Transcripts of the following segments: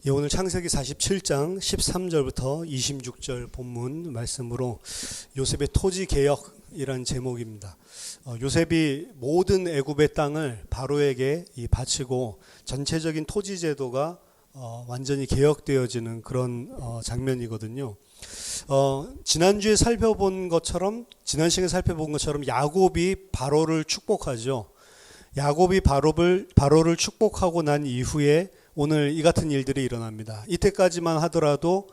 예, 오늘 창세기 47장 13절부터 26절 본문 말씀으로 요셉의 토지 개혁이란 제목입니다. 요셉이 모든 애굽의 땅을 바로에게 바치고 전체적인 토지 제도가 완전히 개혁되어지는 그런 장면이거든요. 지난주에 살펴본 것처럼 지난 시간에 살펴본 것처럼 야곱이 바로를 축복하죠. 야곱이 바로를 축복하고 난 이후에 오늘 이 같은 일들이 일어납니다. 이때까지만 하더라도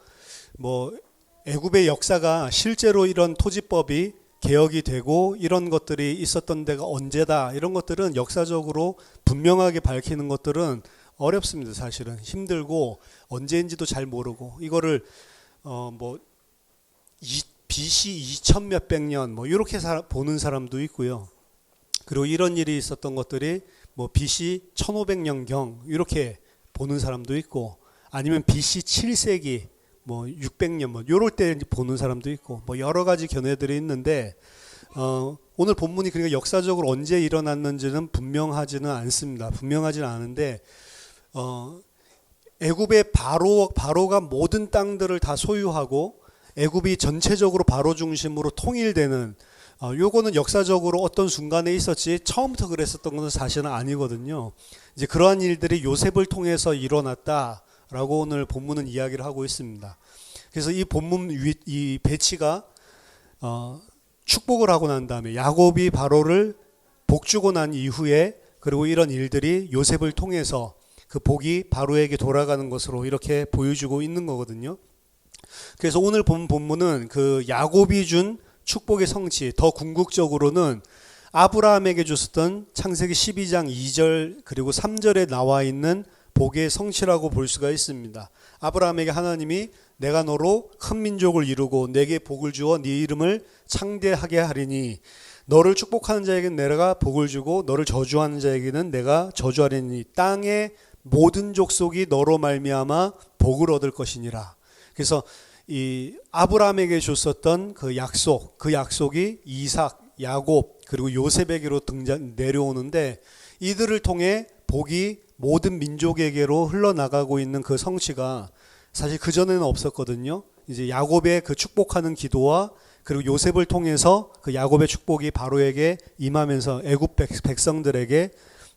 애굽의 역사가 실제로 이런 토지법이 개혁이 되고 이런 것들이 있었던 데가 언제다, 이런 것들은 역사적으로 분명하게 밝히는 것들은 어렵습니다. 사실은 힘들고 언제인지도 잘 모르고 이거를 BC 2000 몇백 년 이렇게 보는 사람도 있고요. 그리고 이런 일이 있었던 것들이 BC 1500년경 이렇게 보는 사람도 있고, 아니면 BC 7세기 600년 요럴 때 보는 사람도 있고, 여러 가지 견해들이 있는데 오늘 본문이 그러니까 역사적으로 언제 일어났는지는 분명하지는 않습니다. 분명하지는 않은데 애굽의 바로가 모든 땅들을 다 소유하고 애굽이 전체적으로 바로 중심으로 통일되는 요거는 역사적으로 어떤 순간에 있었지 처음부터 그랬었던 것은 사실은 아니거든요. 이제 그러한 일들이 요셉을 통해서 일어났다라고 오늘 본문은 이야기를 하고 있습니다. 그래서 이 본문 이 배치가 축복을 하고 난 다음에 야곱이 바로를 복주고 난 이후에, 그리고 이런 일들이 요셉을 통해서 그 복이 바로에게 돌아가는 것으로 이렇게 보여주고 있는 거거든요. 그래서 오늘 본 본문은 그 야곱이 준 축복의 성취, 더 궁극적으로는 아브라함에게 줬었던 창세기 12장 2절 그리고 3절에 나와 있는 복의 성취라고 볼 수가 있습니다. 아브라함에게 하나님이 내가 너로 큰 민족을 이루고 내게 복을 주어 네 이름을 창대하게 하리니 너를 축복하는 자에게는 내가 복을 주고 너를 저주하는 자에게는 내가 저주하리니 땅의 모든 족속이 너로 말미암아 복을 얻을 것이니라. 그래서 이 아브라함에게 줬었던 그 약속이 이삭, 야곱 그리고 요셉에게로 내려오는데, 이들을 통해 복이 모든 민족에게로 흘러나가고 있는 그 성취가 사실 그전에는 없었거든요. 이제 야곱의 그 축복하는 기도와 그리고 요셉을 통해서 그 야곱의 축복이 바로에게 임하면서 애굽 백성들에게,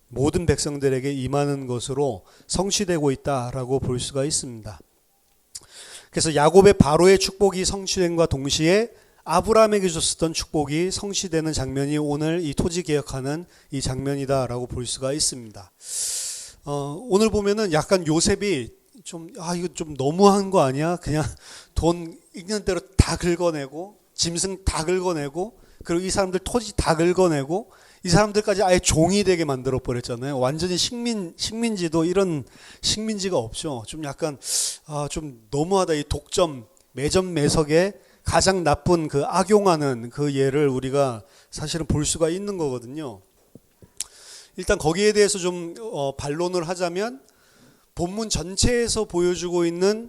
모든 백성들에게 임하는 것으로 성취되고 있다라고 볼 수가 있습니다. 그래서 야곱의 바로의 축복이 성취됨과 동시에 아브라함에게 줬었던 축복이 성취되는 장면이 오늘 이 토지 개혁하는 이 장면이다라고 볼 수가 있습니다. 오늘 보면은 약간 요셉이 이거 좀 너무한 거 아니야? 그냥 돈 있는 대로 다 긁어내고 짐승 다 긁어내고 그리고 이 사람들 토지 다 긁어내고 이 사람들까지 아예 종이 되게 만들어 버렸잖아요. 완전히 식민지도 이런 식민지가 없죠. 좀 약간 좀 너무하다. 이 독점, 매점매석에 가장 나쁜 그 악용하는 그 예를 우리가 사실은 볼 수가 있는 거거든요. 일단 거기에 대해서 좀 반론을 하자면, 본문 전체에서 보여주고 있는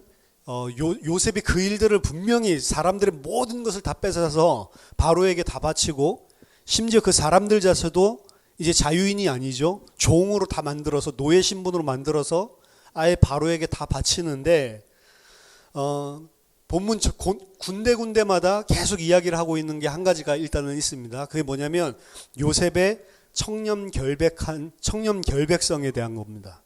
요셉이 그 일들을 분명히 사람들의 모든 것을 다 뺏어서 바로에게 다 바치고, 심지어 그 사람들 자체도 이제 자유인이 아니죠. 종으로 다 만들어서 노예 신분으로 만들어서 아예 바로에게 다 바치는데, 본문 군데군데마다 계속 이야기를 하고 있는 게 한 가지가 일단은 있습니다. 그게 뭐냐면 요셉의 청렴 결백성에 대한 겁니다.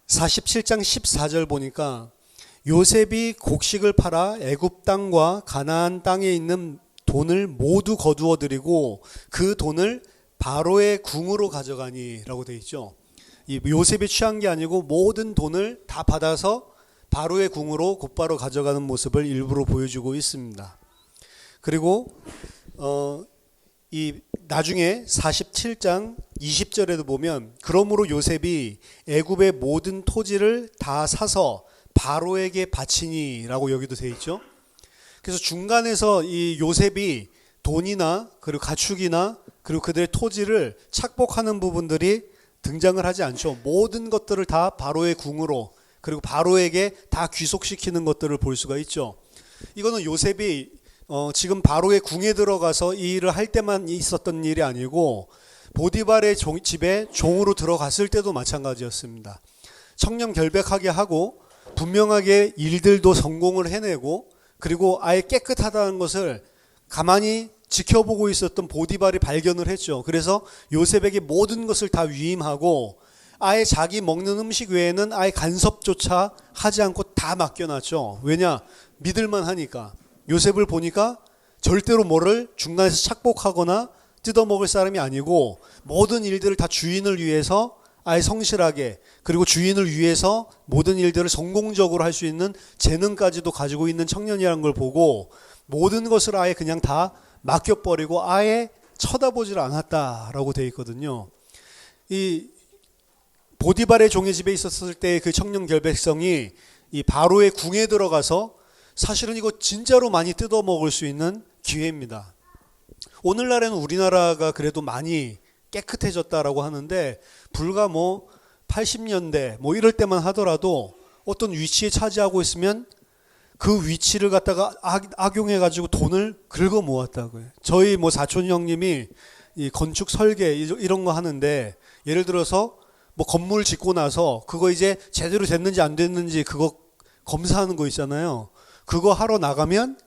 47장 14절 보니까 요셉이 곡식을 팔아 애굽 땅과 가나안 땅에 있는 돈을 모두 거두어 들이고 그 돈을 바로의 궁으로 가져가니라고 되어 있죠. 이 요셉이 취한 게 아니고 모든 돈을 다 받아서 바로의 궁으로 곧바로 가져가는 모습을 일부러 보여주고 있습니다. 그리고 이 나중에 47장 20절에도 보면 그러므로 요셉이 애굽의 모든 토지를 다 사서 바로에게 바치니라고 여기도 돼 있죠. 그래서 중간에서 이 요셉이 돈이나 그리고 가축이나 그리고 그들의 토지를 착복하는 부분들이 등장을 하지 않죠. 모든 것들을 다 바로의 궁으로 그리고 바로에게 다 귀속시키는 것들을 볼 수가 있죠. 이거는 요셉이 지금 바로의 궁에 들어가서 이 일을 할 때만 있었던 일이 아니고 보디발의 집에 종으로 들어갔을 때도 마찬가지였습니다. 청렴결백하게 하고 분명하게 일들도 성공을 해내고 그리고 아예 깨끗하다는 것을 가만히 지켜보고 있었던 보디발이 발견을 했죠. 그래서 요셉에게 모든 것을 다 위임하고 아예 자기 먹는 음식 외에는 아예 간섭조차 하지 않고 다 맡겨놨죠. 왜냐? 믿을만 하니까. 요셉을 보니까 절대로 뭐를 중간에서 착복하거나 뜯어먹을 사람이 아니고 모든 일들을 다 주인을 위해서 아예 성실하게 그리고 주인을 위해서 모든 일들을 성공적으로 할 수 있는 재능까지도 가지고 있는 청년이라는 걸 보고 모든 것을 아예 그냥 다 맡겨버리고 아예 쳐다보질 않았다라고 되어 있거든요. 이 보디발의 종의 집에 있었을 때 그 청년 결백성이 이 바로의 궁에 들어가서 사실은 이거 진짜로 많이 뜯어먹을 수 있는 기회입니다. 오늘날에는 우리나라가 그래도 많이 깨끗해졌다라고 하는데 불과 80년대 이럴 때만 하더라도 어떤 위치에 차지하고 있으면 그 위치를 갖다가 악용해 가지고 돈을 긁어 모았다고요. 저희 사촌 형님이 이 건축 설계 이런 거 하는데 예를 들어서 건물 짓고 나서 그거 이제 제대로 됐는지 안 됐는지 그거 검사하는 거 있잖아요. 그거 하러 나가면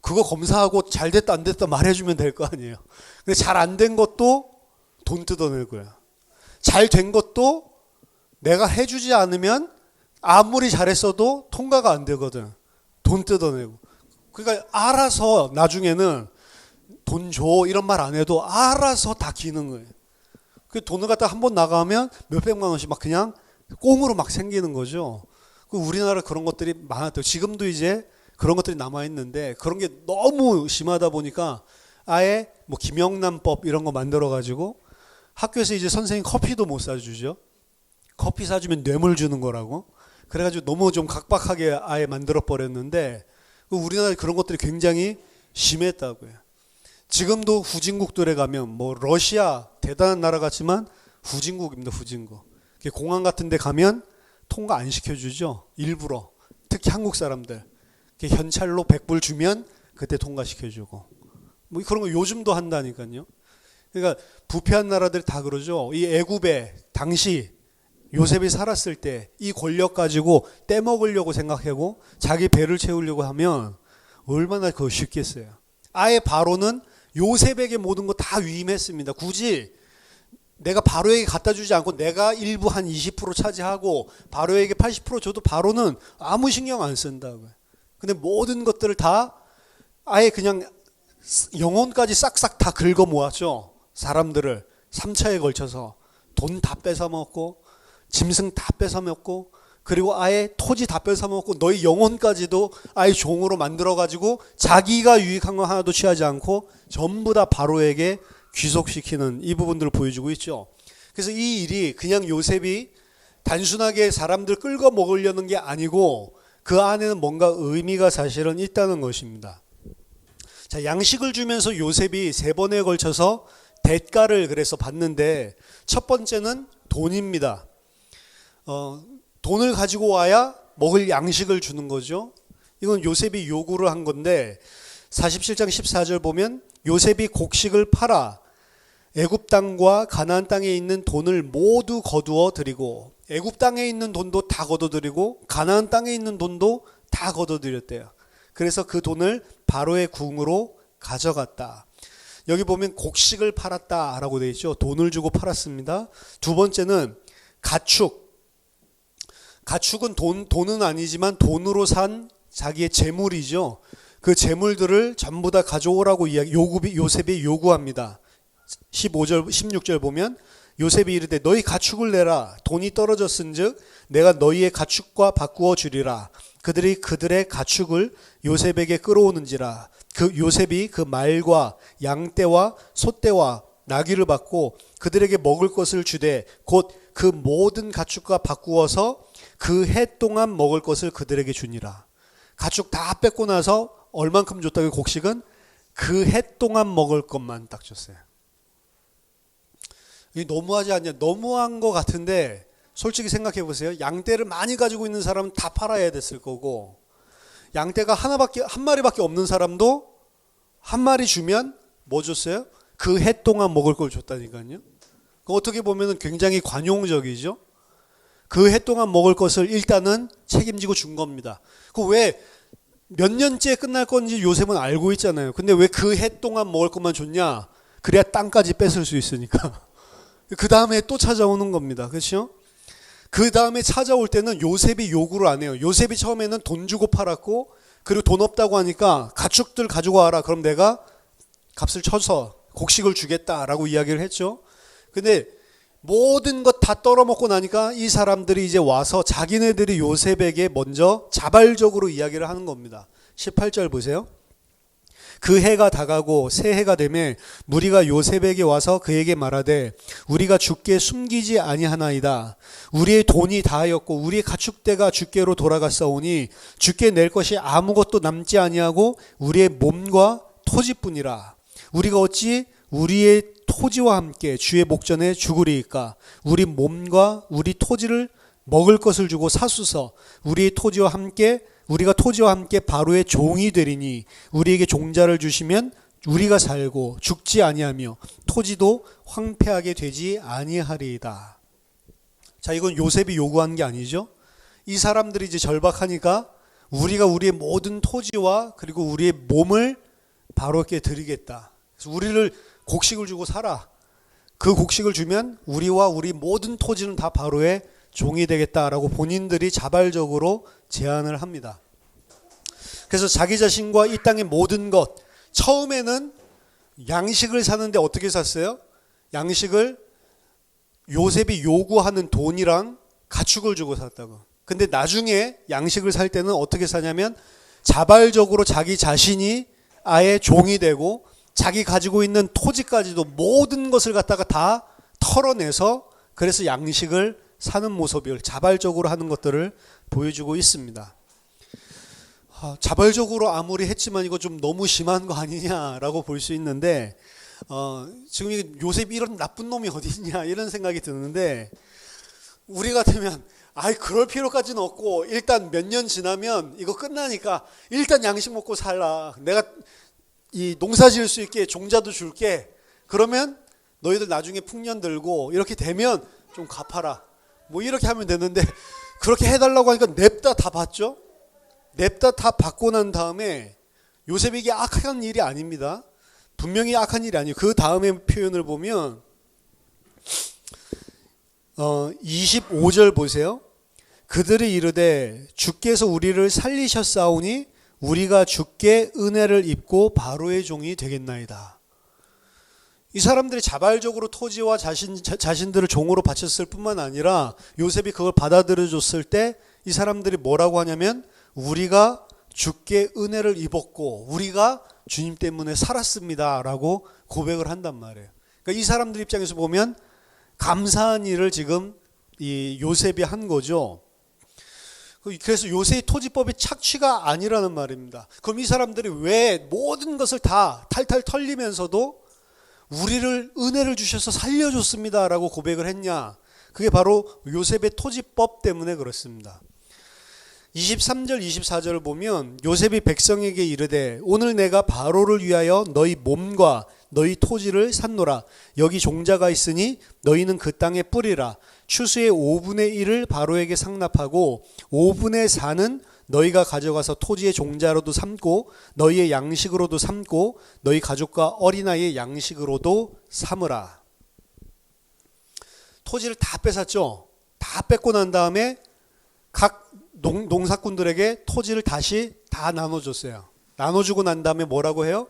그거 검사하고 잘 됐다 안 됐다 말해주면 될 거 아니에요. 근데 잘 안 된 것도 돈 뜯어내고요. 잘 된 것도 내가 해주지 않으면 아무리 잘했어도 통과가 안 되거든. 돈 뜯어내고. 그러니까 알아서 나중에는 돈 줘 이런 말 안 해도 알아서 다 기는 거예요. 그 돈을 갖다 한번 나가면 몇백만 원씩 막 그냥 꽁으로 막 생기는 거죠. 우리나라 그런 것들이 많았대요. 지금도 이제 그런 것들이 남아있는데 그런 게 너무 심하다 보니까 아예 김영란법 이런 거 만들어가지고 학교에서 이제 선생님 커피도 못 사주죠. 커피 사주면 뇌물 주는 거라고. 그래가지고 너무 좀 각박하게 아예 만들어버렸는데 우리나라에 그런 것들이 굉장히 심했다고요. 지금도 후진국들에 가면 러시아 대단한 나라 같지만 후진국입니다. 후진국. 공항 같은 데 가면 통과 안 시켜주죠. 일부러. 특히 한국 사람들. 현찰로 100불 주면 그때 통과시켜주고. 그런 거 요즘도 한다니까요. 그러니까 부패한 나라들 다 그러죠. 이 애굽에 당시 요셉이 살았을 때 이 권력 가지고 떼먹으려고 생각하고 자기 배를 채우려고 하면 얼마나 그거 쉽겠어요. 아예 바로는 요셉에게 모든 거 다 위임했습니다. 굳이 내가 바로에게 갖다 주지 않고 내가 일부 한 20% 차지하고 바로에게 80% 줘도 바로는 아무 신경 안 쓴다고요. 근데 모든 것들을 다 아예 그냥 영혼까지 싹싹 다 긁어 모았죠. 사람들을 3차에 걸쳐서 돈 다 뺏어 먹고 짐승 다 뺏어 먹고 그리고 아예 토지 다 뺏어 먹고 너희 영혼까지도 아예 종으로 만들어 가지고 자기가 유익한 거 하나도 취하지 않고 전부 다 바로에게 귀속시키는 이 부분들을 보여주고 있죠. 그래서 이 일이 그냥 요셉이 단순하게 사람들 끌고 먹으려는 게 아니고 그 안에는 뭔가 의미가 사실은 있다는 것입니다. 자, 양식을 주면서 요셉이 3번에 걸쳐서 대가를 그래서 받는데 첫 번째는 돈입니다. 돈을 가지고 와야 먹을 양식을 주는 거죠. 이건 요셉이 요구를 한 건데 47장 14절 보면 요셉이 곡식을 팔아 애굽 땅과 가나안 땅에 있는 돈을 모두 거두어 드리고 애굽 땅에 있는 돈도 다 거둬 드리고 가나안 땅에 있는 돈도 다 거둬 드렸대요. 그래서 그 돈을 바로의 궁으로 가져갔다. 여기 보면 곡식을 팔았다라고 되어 있죠. 돈을 주고 팔았습니다. 두 번째는 가축. 가축은 돈은 아니지만 돈으로 산 자기의 재물이죠. 그 재물들을 전부 다 가져오라고 요셉이 요구합니다. 15절 16절 보면 요셉이 이르되 너희 가축을 내라. 돈이 떨어졌은즉 내가 너희의 가축과 바꾸어 주리라. 그들이 그들의 가축을 요셉에게 끌어오는지라. 그 요셉이 그 말과 양떼와 소떼와 나귀를 받고 그들에게 먹을 것을 주되 곧 그 모든 가축과 바꾸어서 그 해 동안 먹을 것을 그들에게 주니라. 가축 다 뺏고 나서 얼만큼 줬다고 곡식은 그 해 동안 먹을 것만 딱 줬어요. 이게 너무하지 않냐? 너무한 것 같은데 솔직히 생각해 보세요. 양떼를 많이 가지고 있는 사람은 다 팔아야 됐을 거고 양떼가 한 마리밖에 없는 사람도 한 마리 주면 뭐 줬어요? 그 해 동안 먹을 걸 줬다니까요. 어떻게 보면 굉장히 관용적이죠. 그 해 동안 먹을 것을 일단은 책임지고 준 겁니다. 그 왜 몇 년째 끝날 건지 요셉은 알고 있잖아요. 근데 왜 그 해 동안 먹을 것만 줬냐? 그래야 땅까지 뺏을 수 있으니까. 그 다음에 또 찾아오는 겁니다. 그렇죠? 그 다음에 찾아올 때는 요셉이 요구를 안 해요. 요셉이 처음에는 돈 주고 팔았고, 그리고 돈 없다고 하니까 가축들 가지고 와라. 그럼 내가 값을 쳐서 곡식을 주겠다라고 이야기를 했죠. 근데 모든 것 다 떨어먹고 나니까 이 사람들이 이제 와서 자기네들이 요셉에게 먼저 자발적으로 이야기를 하는 겁니다. 18절 보세요. 그 해가 다가고 새 해가 되매 무리가 요셉에게 와서 그에게 말하되 우리가 주께 숨기지 아니하나이다. 우리의 돈이 다하였고 우리의 가축대가 주께로 돌아갔사오니 주께 낼 것이 아무것도 남지 아니하고 우리의 몸과 토지뿐이라. 우리가 어찌 우리의 토지와 함께 주의 목전에 죽으리이까. 우리 몸과 우리 토지를 먹을 것을 주고 사수서 우리의 토지와 함께 우리가 토지와 함께 바로의 종이 되리니 우리에게 종자를 주시면 우리가 살고 죽지 아니하며 토지도 황폐하게 되지 아니하리이다. 자, 이건 요셉이 요구한 게 아니죠. 이 사람들이 이제 절박하니까 우리가 우리의 모든 토지와 그리고 우리의 몸을 바로에게 드리겠다. 그래서 우리를 곡식을 주고 살아. 그 곡식을 주면 우리와 우리 모든 토지는 다 바로의 종이 되겠다라고 본인들이 자발적으로 제안을 합니다. 그래서 자기 자신과 이 땅의 모든 것, 처음에는 양식을 사는데 어떻게 샀어요? 양식을 요셉이 요구하는 돈이랑 가축을 주고 샀다고. 근데 나중에 양식을 살 때는 어떻게 사냐면 자발적으로 자기 자신이 아예 종이 되고 자기 가지고 있는 토지까지도 모든 것을 갖다가 다 털어내서 그래서 양식을 사는 모습을 자발적으로 하는 것들을 보여주고 있습니다. 자발적으로 아무리 했지만 이거 좀 너무 심한 거 아니냐라고 볼 수 있는데 지금 요셉 이런 나쁜 놈이 어디 있냐 이런 생각이 드는데 우리 같으면 그럴 필요까지는 없고 일단 몇 년 지나면 이거 끝나니까 일단 양식 먹고 살라. 내가 이 농사 지을 수 있게 종자도 줄게. 그러면 너희들 나중에 풍년 들고 이렇게 되면 좀 갚아라. 뭐 이렇게 하면 되는데 그렇게 해달라고 하니까 냅다 다 받죠. 냅다 다 받고 난 다음에 요셉이 이게 악한 일이 아닙니다. 분명히 악한 일이 아니에요. 그 다음에 표현을 보면 25절 보세요. 그들이 이르되 주께서 우리를 살리셨사오니 우리가 주께 은혜를 입고 바로의 종이 되겠나이다. 이 사람들이 자발적으로 토지와 자신들을 종으로 바쳤을 뿐만 아니라 요셉이 그걸 받아들여 줬을 때 이 사람들이 뭐라고 하냐면 우리가 주께 은혜를 입었고 우리가 주님 때문에 살았습니다 라고 고백을 한단 말이에요. 그러니까 이 사람들 입장에서 보면 감사한 일을 지금 이 요셉이 한 거죠. 그래서 요새의 토지법이 착취가 아니라는 말입니다. 그럼 이 사람들이 왜 모든 것을 다 탈탈 털리면서도 우리를 은혜를 주셔서 살려줬습니다 라고 고백을 했냐? 그게 바로 요셉의 토지법 때문에 그렇습니다. 23절 24절을 보면 요셉이 백성에게 이르되 오늘 내가 바로를 위하여 너희 몸과 너희 토지를 샀노라. 여기 종자가 있으니 너희는 그 땅에 뿌리라. 추수의 5분의 1을 바로에게 상납하고 5분의 4는 너희가 가져가서 토지의 종자로도 삼고 너희의 양식으로도 삼고 너희 가족과 어린아이의 양식으로도 삼으라. 토지를 다 뺏었죠. 다 뺏고 난 다음에 각 농사꾼들에게 토지를 다시 다 나눠줬어요. 나눠주고 난 다음에 뭐라고 해요?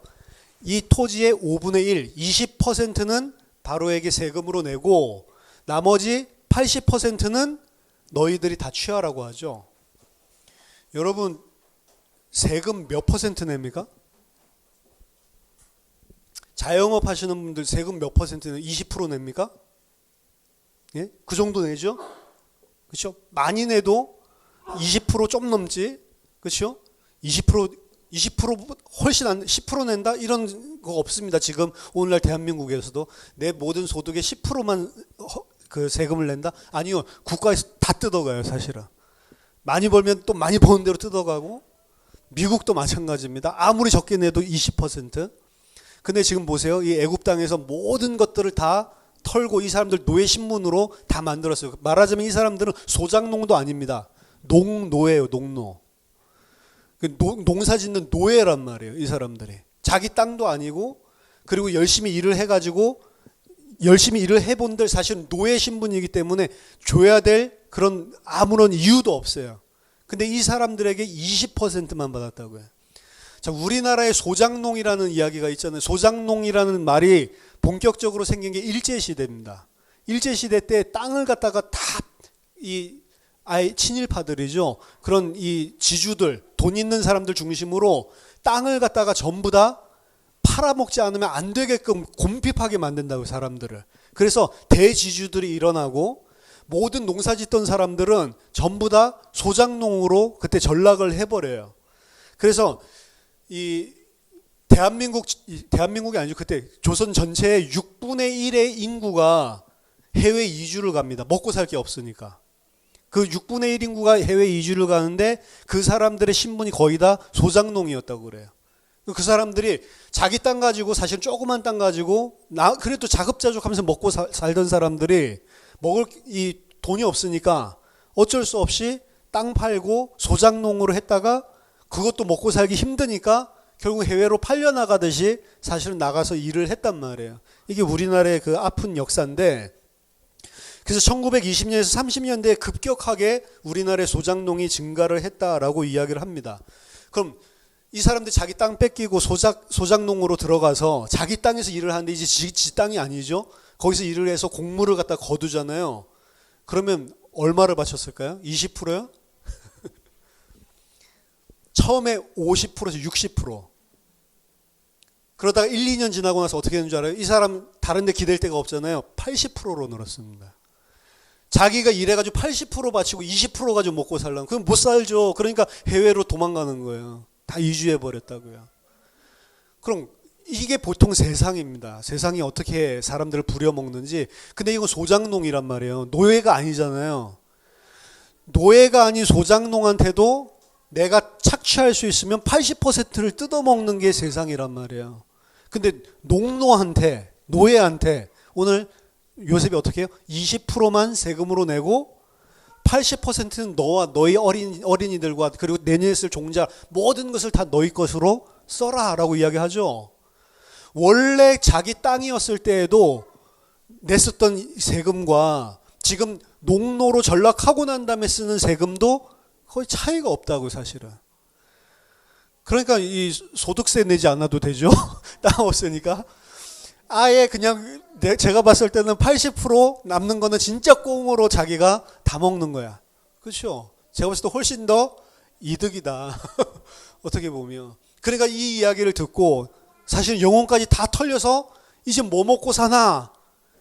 이 토지의 5분의 1, 20%는 바로에게 세금으로 내고 나머지 80%는 너희들이 다 취하라고 하죠. 여러분 세금 몇 퍼센트 냅니까? 자영업 하시는 분들 세금 몇 퍼센트 내요? 20% 냅니까? 예? 그 정도 내죠? 그렇죠? 많이 내도 20%좀 넘지. 그렇죠? 20% 훨씬 안 10% 낸다? 이런 거 없습니다. 지금 오늘날 대한민국에서도 내 모든 소득의 10%만 그 세금을 낸다? 아니요. 국가에서 다 뜯어가요, 사실은. 많이 벌면 또 많이 버는 대로 뜯어가고 미국도 마찬가지입니다. 아무리 적게 내도 20%. 근데 지금 보세요. 이 애굽 땅에서 모든 것들을 다 털고 이 사람들 노예 신분으로 다 만들었어요. 말하자면 이 사람들은 소작농도 아닙니다. 농노예요, 농노. 농사 짓는 노예란 말이에요, 이 사람들이. 자기 땅도 아니고, 그리고 열심히 일을 해가지고, 열심히 일을 해본들 사실은 노예 신분이기 때문에 줘야 될 그런 아무런 이유도 없어요. 근데 이 사람들에게 20%만 받았다고요. 자, 우리나라의 소작농이라는 이야기가 있잖아요. 소작농이라는 말이 본격적으로 생긴 게 일제시대입니다. 일제시대 때 땅을 갖다가 다 아예 친일파들이죠. 그런 이 지주들, 돈 있는 사람들 중심으로 땅을 갖다가 전부 다 팔아먹지 않으면 안 되게끔 곰핍하게 만든다고, 사람들을. 그래서 대지주들이 일어나고 모든 농사 짓던 사람들은 전부 다 소작농으로 그때 전락을 해버려요. 그래서 이 대한민국이 아니죠. 그때 조선 전체의 6분의 1의 인구가 해외 이주를 갑니다. 먹고 살 게 없으니까. 그 6분의 1 인구가 해외 이주를 가는데 그 사람들의 신분이 거의 다 소작농이었다고 그래요. 그 사람들이 자기 땅 가지고, 사실 조그만 땅 가지고 그래도 자급자족하면서 먹고 살던 사람들이 먹을 이 돈이 없으니까 어쩔 수 없이 땅 팔고 소작농으로 했다가 그것도 먹고 살기 힘드니까 결국 해외로 팔려나가듯이 사실은 나가서 일을 했단 말이에요. 이게 우리나라의 그 아픈 역사인데, 그래서 1920년에서 30년대에 급격하게 우리나라의 소작농이 증가를 했다라고 이야기를 합니다. 그럼 이 사람들이 자기 땅 뺏기고 소작농으로 들어가서 자기 땅에서 일을 하는데 이제 지 땅이 아니죠. 거기서 일을 해서 곡물을 갖다 거두잖아요. 그러면 얼마를 바쳤을까요? 20%요? 처음에 50%에서 60%. 그러다가 1, 2년 지나고 나서 어떻게 되는 줄 알아요? 이 사람 다른 데 기댈 데가 없잖아요. 80%로 늘었습니다. 자기가 일해가지고 80% 바치고 20% 가지고 먹고 살려면 그럼 못 살죠. 그러니까 해외로 도망가는 거예요. 다 이주해버렸다고요. 그럼 이게 보통 세상입니다. 세상이 어떻게 사람들을 부려먹는지. 근데 이건 소작농이란 말이에요. 노예가 아니잖아요. 노예가 아닌 소작농한테도 내가 착취할 수 있으면 80%를 뜯어먹는 게 세상이란 말이에요. 근데 농노한테, 노예한테 오늘 요셉이 어떻게 해요? 20%만 세금으로 내고 80%는 너와 너희 어린이들과 그리고 내년에 쓸 종자 모든 것을 다 너희 것으로 써라 라고 이야기하죠. 원래 자기 땅이었을 때에도 냈었던 세금과 지금 농노로 전락하고 난 다음에 쓰는 세금도 거의 차이가 없다고, 사실은. 그러니까 이 소득세 내지 않아도 되죠. 땅 없으니까. 아예 그냥 제가 봤을 때는 80% 남는 거는 진짜 꽁으로 자기가 다 먹는 거야. 그렇죠? 제가 봤을 때 훨씬 더 이득이다. 어떻게 보면. 그러니까 이 이야기를 듣고 사실 영혼까지 다 털려서 이제 뭐 먹고 사나?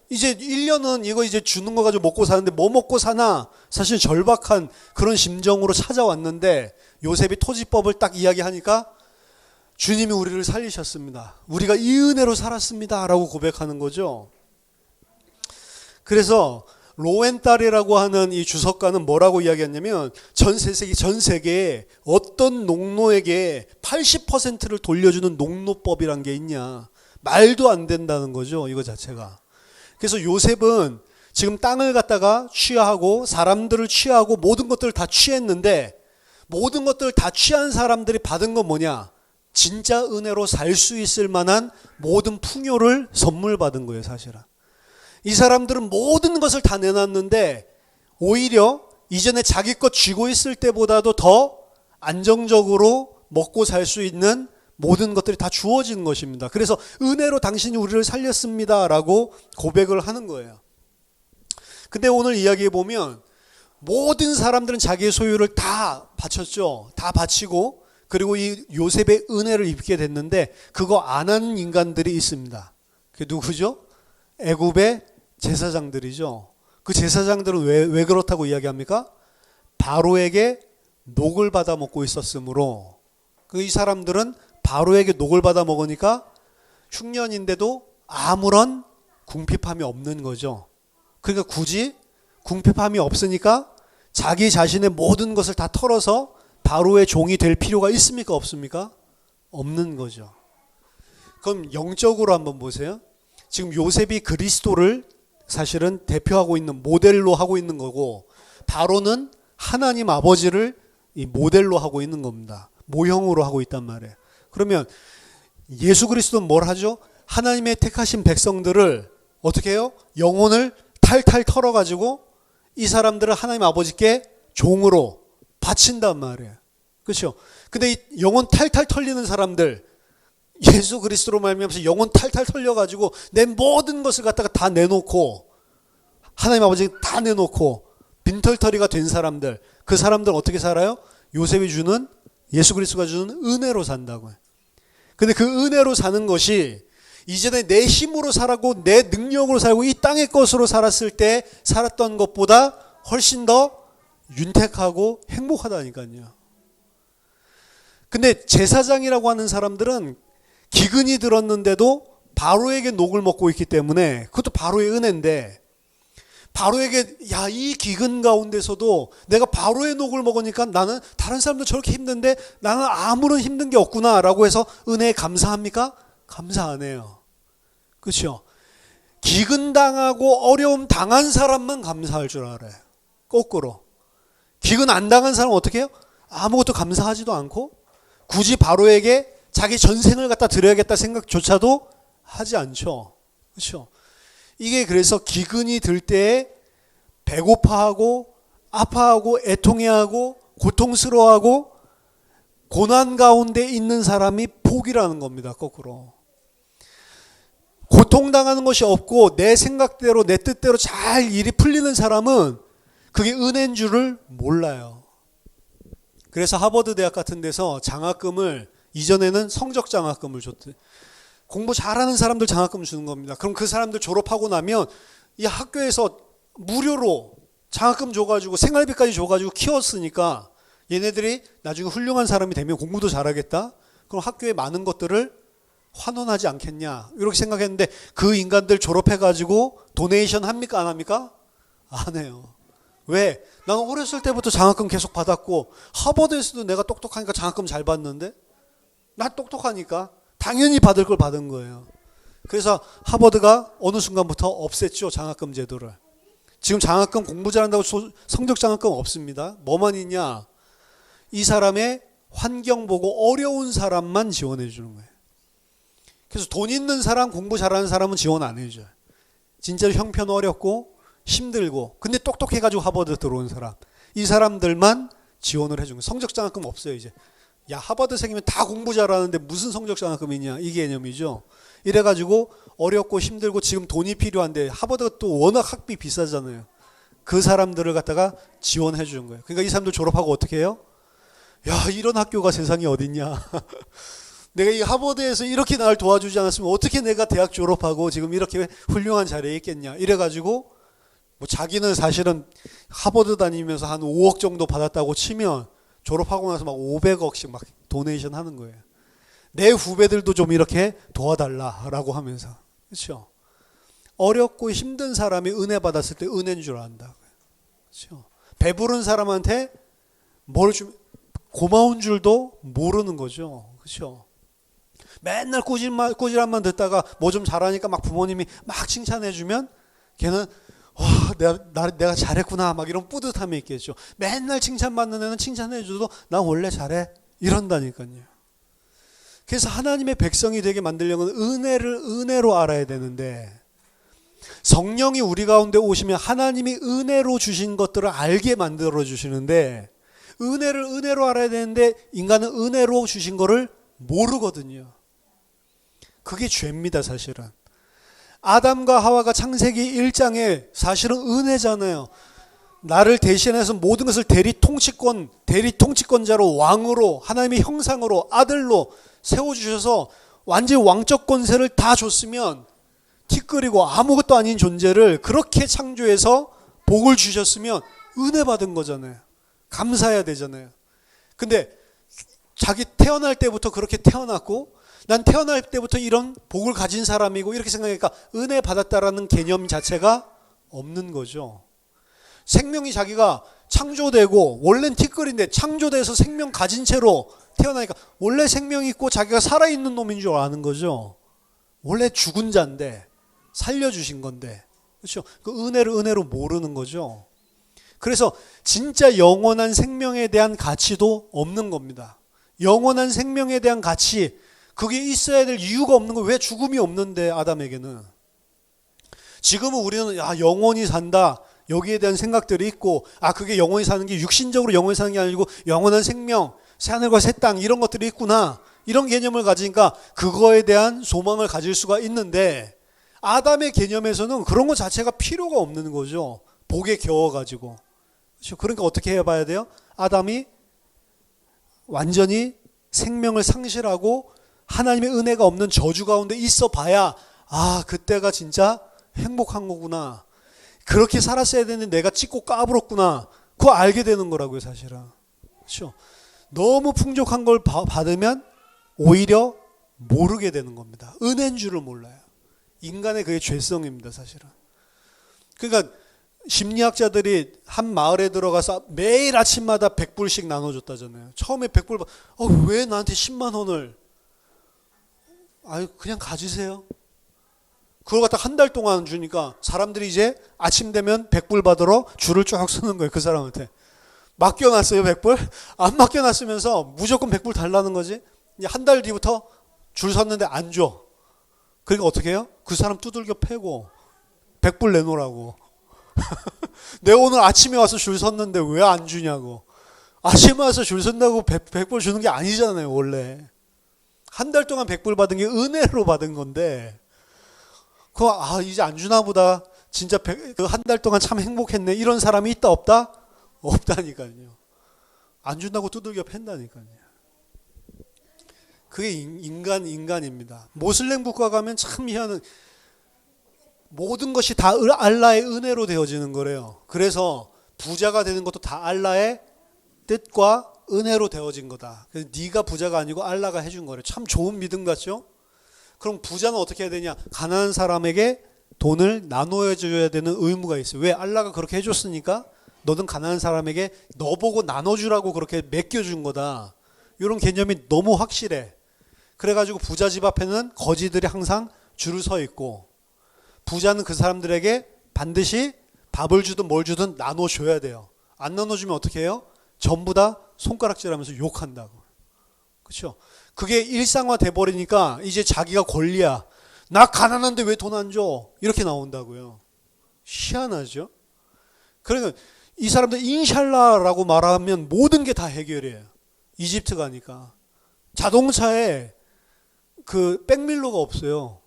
이제 1년은 이거 이제 주는 거 가지고 먹고 사는데 뭐 먹고 사나? 사실 절박한 그런 심정으로 찾아왔는데 요셉이 토지법을 딱 이야기하니까 주님이 우리를 살리셨습니다. 우리가 이 은혜로 살았습니다. 라고 고백하는 거죠. 그래서 로웬탈이라고 하는 이 주석가는 뭐라고 이야기했냐면 전 세계에 어떤 농노에게 80%를 돌려주는 농노법이란 게 있냐. 말도 안 된다는 거죠. 이거 자체가. 그래서 요셉은 지금 땅을 갖다가 취하고 사람들을 취하고 모든 것들을 다 취했는데 모든 것들을 다 취한 사람들이 받은 건 뭐냐? 진짜 은혜로 살 수 있을 만한 모든 풍요를 선물 받은 거예요, 사실은. 이 사람들은 모든 것을 다 내놨는데 오히려 이전에 자기 것 쥐고 있을 때보다도 더 안정적으로 먹고 살 수 있는 모든 것들이 다 주어진 것입니다. 그래서 은혜로 당신이 우리를 살렸습니다 라고 고백을 하는 거예요. 근데 오늘 이야기해 보면 모든 사람들은 자기의 소유를 다 바쳤죠. 다 바치고 그리고 이 요셉의 은혜를 입게 됐는데 그거 안 하는 인간들이 있습니다. 그게 누구죠? 애굽의 제사장들이죠. 그 제사장들은 왜 그렇다고 이야기합니까? 바로에게 녹을 받아 먹고 있었으므로 이 사람들은 바로에게 녹을 받아 먹으니까 흉년인데도 아무런 궁핍함이 없는 거죠. 그러니까 굳이 궁핍함이 없으니까 자기 자신의 모든 것을 다 털어서 바로의 종이 될 필요가 있습니까? 없습니까? 없는 거죠. 그럼 영적으로 한번 보세요. 지금 요셉이 그리스도를 사실은 대표하고 있는 모델로 하고 있는 거고, 바로는 하나님 아버지를 이 모델로 하고 있는 겁니다. 모형으로 하고 있단 말이에요. 그러면 예수 그리스도는 뭘 하죠? 하나님의 택하신 백성들을 어떻게 해요? 영혼을 탈탈 털어가지고 이 사람들을 하나님 아버지께 종으로 바친단 말이에요. 그렇죠? 근데 이 영혼 탈탈 털리는 사람들, 예수 그리스도로 말미암아서 영혼 탈탈 털려가지고 내 모든 것을 갖다가 다 내놓고 하나님 아버지께 다 내놓고 빈털터리가 된 사람들, 그 사람들 어떻게 살아요? 요셉이 주는, 예수 그리스도가 주는 은혜로 산다고요. 근데 그 은혜로 사는 것이 이전에 내 힘으로 살고 내 능력으로 살고 이 땅의 것으로 살았을 때 살았던 것보다 훨씬 더 윤택하고 행복하다니까요. 근데 제사장이라고 하는 사람들은 기근이 들었는데도 바로에게 녹을 먹고 있기 때문에, 그것도 바로의 은혜인데, 바로에게 야, 이 기근 가운데서도 내가 바로의 녹을 먹으니까 나는 다른 사람도 저렇게 힘든데 나는 아무런 힘든 게 없구나 라고 해서 은혜에 감사합니까? 감사 안 해요. 그렇죠? 기근 당하고 어려움 당한 사람만 감사할 줄 알아요. 거꾸로. 기근 안 당한 사람은 어떻게 해요? 아무것도 감사하지도 않고 굳이 바로에게 자기 전생을 갖다 드려야겠다 생각조차도 하지 않죠. 그렇죠? 이게 그래서 기근이 들 때에 배고파하고 아파하고 애통해하고 고통스러워하고 고난 가운데 있는 사람이 복이라는 겁니다. 거꾸로. 고통당하는 것이 없고 내 생각대로 내 뜻대로 잘 일이 풀리는 사람은 그게 은혜인 줄을 몰라요. 그래서 하버드 대학 같은 데서 장학금을, 이전에는 성적 장학금을 줬대. 공부 잘하는 사람들 장학금 주는 겁니다. 그럼 그 사람들 졸업하고 나면 이 학교에서 무료로 장학금 줘가지고 생활비까지 줘가지고 키웠으니까 얘네들이 나중에 훌륭한 사람이 되면 공부도 잘하겠다. 그럼 학교에 많은 것들을 환원하지 않겠냐 이렇게 생각했는데, 그 인간들 졸업해가지고 도네이션 합니까 안 합니까? 안 해요. 왜? 나는 어렸을 때부터 장학금 계속 받았고 하버드에서도 내가 똑똑하니까 장학금 잘 받는데, 나 똑똑하니까 당연히 받을 걸 받은 거예요. 그래서 하버드가 어느 순간부터 없앴죠, 장학금 제도를. 지금 장학금 공부 잘한다고 성적 장학금 없습니다. 뭐만 있냐? 이 사람의 환경 보고 어려운 사람만 지원해 주는 거예요. 그래서 돈 있는 사람, 공부 잘하는 사람은 지원 안 해줘요. 진짜로 형편 어렵고 힘들고 근데 똑똑해가지고 하버드 들어온 사람, 이 사람들만 지원을 해주는 거예요. 성적 장학금 없어요 이제. 야, 하버드생이면 다 공부 잘하는데 무슨 성적 장학금이냐, 이 개념이죠. 이래가지고 어렵고 힘들고 지금 돈이 필요한데, 하버드가 또 워낙 학비 비싸잖아요. 그 사람들을 갖다가 지원해 주는 거예요. 그러니까 이 사람들 졸업하고 어떻게 해요? 야, 이런 학교가 세상에 어딨냐. 내가 이 하버드에서 이렇게 나를 도와주지 않았으면 어떻게 내가 대학 졸업하고 지금 이렇게 훌륭한 자리에 있겠냐. 이래가지고 뭐 자기는 사실은 하버드 다니면서 한 5억 정도 받았다고 치면 졸업하고 나서 막 500억씩 막 도네이션 하는 거예요. 내 후배들도 좀 이렇게 도와달라라고 하면서. 그렇죠? 어렵고 힘든 사람이 은혜 받았을 때 은혜인 줄 안다고요. 그렇죠? 배부른 사람한테 뭘 좀 고마운 줄도 모르는 거죠. 그렇죠? 맨날 꾸지람만 듣다가 뭐 좀 잘하니까 막 부모님이 막 칭찬해주면 걔는 와, 내가 잘했구나 막 이런 뿌듯함이 있겠죠. 맨날 칭찬받는 애는 칭찬해줘도 나 원래 잘해 이런다니까요. 그래서 하나님의 백성이 되게 만들려면 은혜를 은혜로 알아야 되는데, 성령이 우리 가운데 오시면 하나님이 은혜로 주신 것들을 알게 만들어 주시는데, 은혜를 은혜로 알아야 되는데 인간은 은혜로 주신 거를 모르거든요. 그게 죄입니다. 사실은 아담과 하와가 창세기 1장에 사실은 은혜잖아요. 나를 대신해서 모든 것을 대리 통치권자로, 왕으로, 하나님의 형상으로, 아들로 세워주셔서 완전히 왕적 권세를 다 줬으면, 티끌이고 아무것도 아닌 존재를 그렇게 창조해서 복을 주셨으면 은혜 받은 거잖아요. 감사해야 되잖아요. 근데 자기 태어날 때부터 그렇게 태어났고 난 태어날 때부터 이런 복을 가진 사람이고 이렇게 생각하니까 은혜 받았다라는 개념 자체가 없는 거죠. 생명이 자기가 창조되고, 원래는 티끌인데 창조돼서 생명 가진 채로 태어나니까 원래 생명이 있고 자기가 살아있는 놈인 줄 아는 거죠. 원래 죽은 자인데 살려주신 건데, 그렇죠? 그 은혜를 은혜로 모르는 거죠. 그래서 진짜 영원한 생명에 대한 가치도 없는 겁니다. 영원한 생명에 대한 가치, 그게 있어야 될 이유가 없는 거예요. 왜 죽음이 없는데 아담에게는. 지금은 우리는 영원히 산다, 여기에 대한 생각들이 있고, 그게 영원히 사는 게 육신적으로 영원히 사는 게 아니고 영원한 생명, 새하늘과 새 땅 이런 것들이 있구나, 이런 개념을 가지니까 그거에 대한 소망을 가질 수가 있는데, 아담의 개념에서는 그런 것 자체가 필요가 없는 거죠. 복에 겨워가지고. 그렇죠? 그러니까 어떻게 해봐야 돼요? 아담이 완전히 생명을 상실하고 하나님의 은혜가 없는 저주 가운데 있어 봐야, 그때가 진짜 행복한 거구나, 그렇게 살았어야 되는데 내가 찢고 까불었구나, 그거 알게 되는 거라고요, 사실은. 그렇죠? 너무 풍족한 걸 받으면 오히려 모르게 되는 겁니다. 은혜인 줄을 몰라요. 인간의 그게 죄성입니다, 사실은. 그러니까 심리학자들이 한 마을에 들어가서 매일 아침마다 100불씩 나눠줬다잖아요. 처음에 100불, 왜 나한테 10만 원을? 그냥 가지세요. 그걸 갖다 한 달 동안 주니까 사람들이 이제 아침 되면 100불 받으러 줄을 쫙 서는 거예요, 그 사람한테. 맡겨놨어요, 100불? 안 맡겨놨으면서 무조건 100불 달라는 거지. 한 달 뒤부터 줄 섰는데 안 줘. 그러니까 어떻게 해요? 그 사람 두들겨 패고 100불 내놓으라고. 내가 오늘 아침에 와서 줄 섰는데 왜 안 주냐고. 아침에 와서 줄 선다고 100불 주는 게 아니잖아요, 원래. 한 달 동안 100불 받은 게 은혜로 받은 건데, 그거 이제 안 주나 보다, 진짜 한 달 동안 참 행복했네, 이런 사람이 있다 없다? 없다니까요. 안 준다고 두들겨 팬다니까요. 그게 인간입니다. 모슬렘 국가 가면 참 희한한, 모든 것이 다 알라의 은혜로 되어지는 거래요. 그래서 부자가 되는 것도 다 알라의 뜻과 은혜로 되어진 거다. 그래서 네가 부자가 아니고 알라가 해준 거래요. 참 좋은 믿음 같죠? 그럼 부자는 어떻게 해야 되냐? 가난한 사람에게 돈을 나눠줘야 되는 의무가 있어요. 왜? 알라가 그렇게 해줬으니까 너는 가난한 사람에게 너 보고 나눠주라고 그렇게 맡겨준 거다. 이런 개념이 너무 확실해. 그래가지고 부자 집 앞에는 거지들이 항상 줄을 서 있고, 부자는 그 사람들에게 반드시 밥을 주든 뭘 주든 나눠줘야 돼요. 안 나눠주면 어떻게 해요? 전부 다 손가락질하면서 욕한다고. 그렇죠? 그게 일상화 돼버리니까 이제 자기가 권리야. 나 가난한데 왜 돈 안 줘? 이렇게 나온다고요. 희한하죠? 그러니까 이 사람들 인샬라라고 말하면 모든 게 다 해결이에요. 이집트 가니까. 자동차에 그 백밀러가 없어요.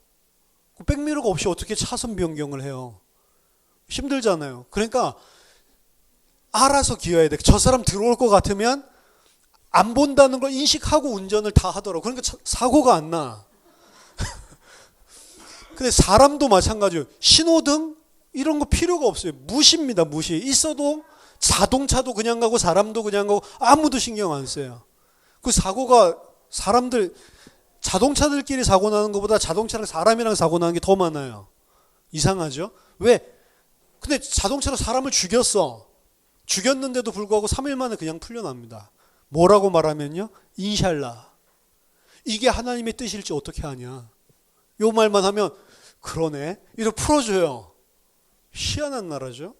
그 백밀러가 없이 어떻게 차선 변경을 해요? 힘들잖아요. 그러니까 알아서 기어야 돼. 저 사람 들어올 것 같으면 안 본다는 걸 인식하고 운전을 다 하더라고. 그러니까 사고가 안 나. 근데 사람도 마찬가지예요. 신호등 이런 거 필요가 없어요. 무시입니다. 무시. 있어도 자동차도 그냥 가고 사람도 그냥 가고 아무도 신경 안 써요. 그 사고가 사람들, 자동차들끼리 사고 나는 것보다 자동차랑 사람이랑 사고 나는 게 더 많아요. 이상하죠? 왜? 근데 자동차로 사람을 죽였어. 죽였는데도 불구하고 3일 만에 그냥 풀려납니다. 뭐라고 말하면요? 인샬라. 이게 하나님의 뜻일지 어떻게 하냐. 요 말만 하면 그러네. 이렇게 풀어줘요. 희한한 나라죠.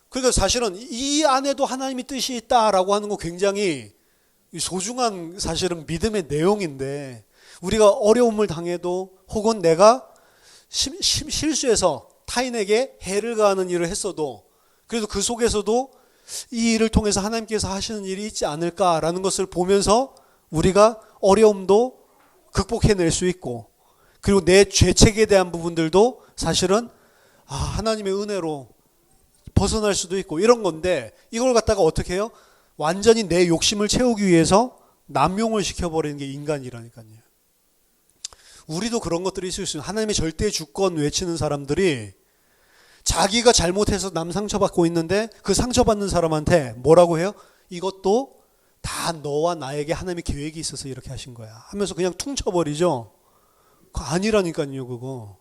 그러니까 사실은 이 안에도 하나님의 뜻이 있다라고 하는 거 굉장히 소중한 사실은 믿음의 내용인데, 우리가 어려움을 당해도 혹은 내가 실수해서 타인에게 해를 가하는 일을 했어도 그래도 그 속에서도 이 일을 통해서 하나님께서 하시는 일이 있지 않을까라는 것을 보면서 우리가 어려움도 극복해낼 수 있고, 그리고 내 죄책에 대한 부분들도 사실은 하나님의 은혜로 벗어날 수도 있고 이런 건데, 이걸 갖다가 어떻게 해요? 완전히 내 욕심을 채우기 위해서 남용을 시켜버리는 게 인간이라니까요. 우리도 그런 것들이 있을 수 있어요. 하나님의 절대 주권 외치는 사람들이 자기가 잘못해서 남 상처받고 있는데 그 상처받는 사람한테 뭐라고 해요? 이것도 다 너와 나에게 하나님의 계획이 있어서 이렇게 하신 거야 하면서 그냥 퉁쳐버리죠. 그거 아니라니까요. 그거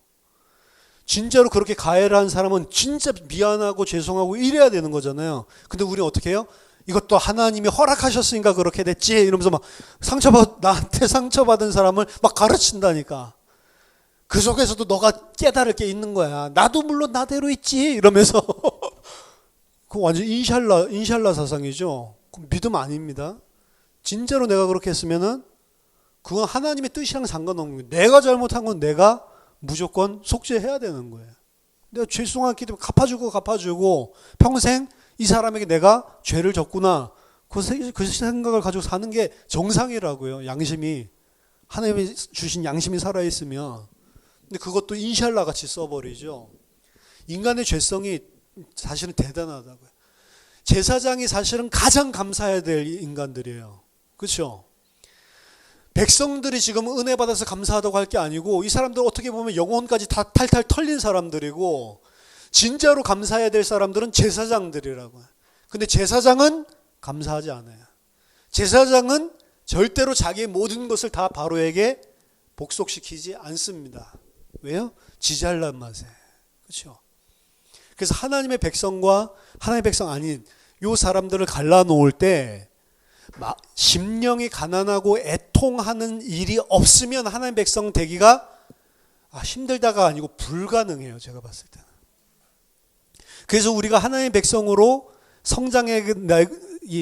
진짜로 그렇게 가해를 한 사람은 진짜 미안하고 죄송하고 이래야 되는 거잖아요. 근데 우리는 어떻게 해요? 이것도 하나님이 허락하셨으니까 그렇게 됐지 이러면서 막 나한테 상처받은 사람을 막 가르친다니까. 그 속에서도 너가 깨달을 게 있는 거야. 나도 물론 나대로 있지 이러면서 그 완전 인샬라 사상이죠. 믿음 아닙니다. 진짜로 내가 그렇게 했으면은 그건 하나님의 뜻이랑 상관없는 거예요. 내가 잘못한 건 내가 무조건 속죄해야 되는 거예요. 내가 죄송하기 때문에 갚아주고 평생 이 사람에게 내가 죄를 졌구나. 그 생각을 가지고 사는 게 정상이라고요. 양심이. 하나님이 주신 양심이 살아있으면. 근데 그것도 인샬라 같이 써버리죠. 인간의 죄성이 사실은 대단하다고요. 제사장이 사실은 가장 감사해야 될 인간들이에요. 그렇죠? 백성들이 지금 은혜 받아서 감사하다고 할 게 아니고 이 사람들 어떻게 보면 영혼까지 다 탈탈 털린 사람들이고 진짜로 감사해야 될 사람들은 제사장들이라고요. 근데 제사장은 감사하지 않아요. 제사장은 절대로 자기의 모든 것을 다 바로에게 복속시키지 않습니다. 왜요? 지잘난 맛에. 그렇죠? 그래서 하나님의 백성과 하나님의 백성 아닌 요 사람들을 갈라놓을 때 심령이 가난하고 애통하는 일이 없으면 하나님의 백성 되기가 힘들다가 아니고 불가능해요. 제가 봤을 때는. 그래서 우리가 하나님의 백성으로 성장해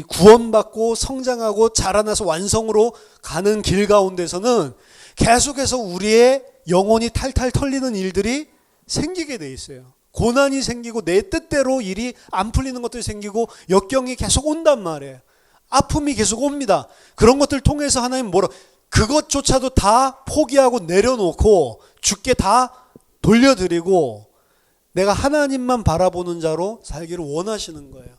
구원받고 성장하고 자라나서 완성으로 가는 길 가운데서는 계속해서 우리의 영혼이 탈탈 털리는 일들이 생기게 돼 있어요. 고난이 생기고 내 뜻대로 일이 안 풀리는 것들이 생기고 역경이 계속 온단 말이에요. 아픔이 계속 옵니다. 그런 것들 통해서 하나님 그것조차도 다 포기하고 내려놓고 주께 다 돌려드리고 내가 하나님만 바라보는 자로 살기를 원하시는 거예요.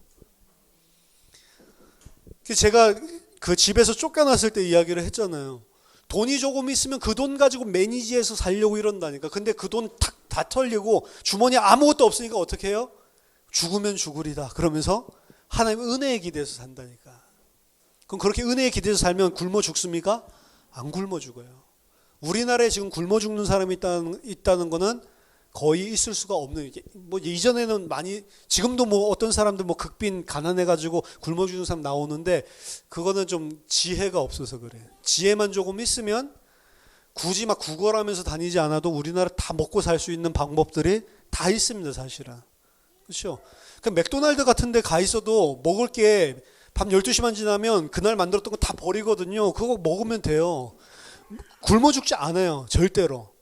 제가 그 집에서 쫓겨났을 때 이야기를 했잖아요. 돈이 조금 있으면 그 돈 가지고 매니지해서 살려고 이런다니까. 근데 그 돈 다 털리고 주머니에 아무것도 없으니까 어떻게 해요? 죽으면 죽으리다. 그러면서 하나님의 은혜에 기대서 산다니까. 그럼 그렇게 은혜에 기대서 살면 굶어 죽습니까? 안 굶어 죽어요. 우리나라에 지금 굶어 죽는 사람이 있다는 거는 거의 있을 수가 없는, 이전에는 많이, 지금도 어떤 사람들 극빈 가난해가지고 굶어 죽는 사람 나오는데 그거는 좀 지혜가 없어서 그래요. 지혜만 조금 있으면 굳이 구걸하면서 다니지 않아도 우리나라 다 먹고 살 수 있는 방법들이 다 있습니다, 사실은. 그렇죠? 맥도날드 같은 데 가 있어도 먹을 게 밤 12시만 지나면 그날 만들었던 거 다 버리거든요. 그거 먹으면 돼요. 굶어 죽지 않아요, 절대로.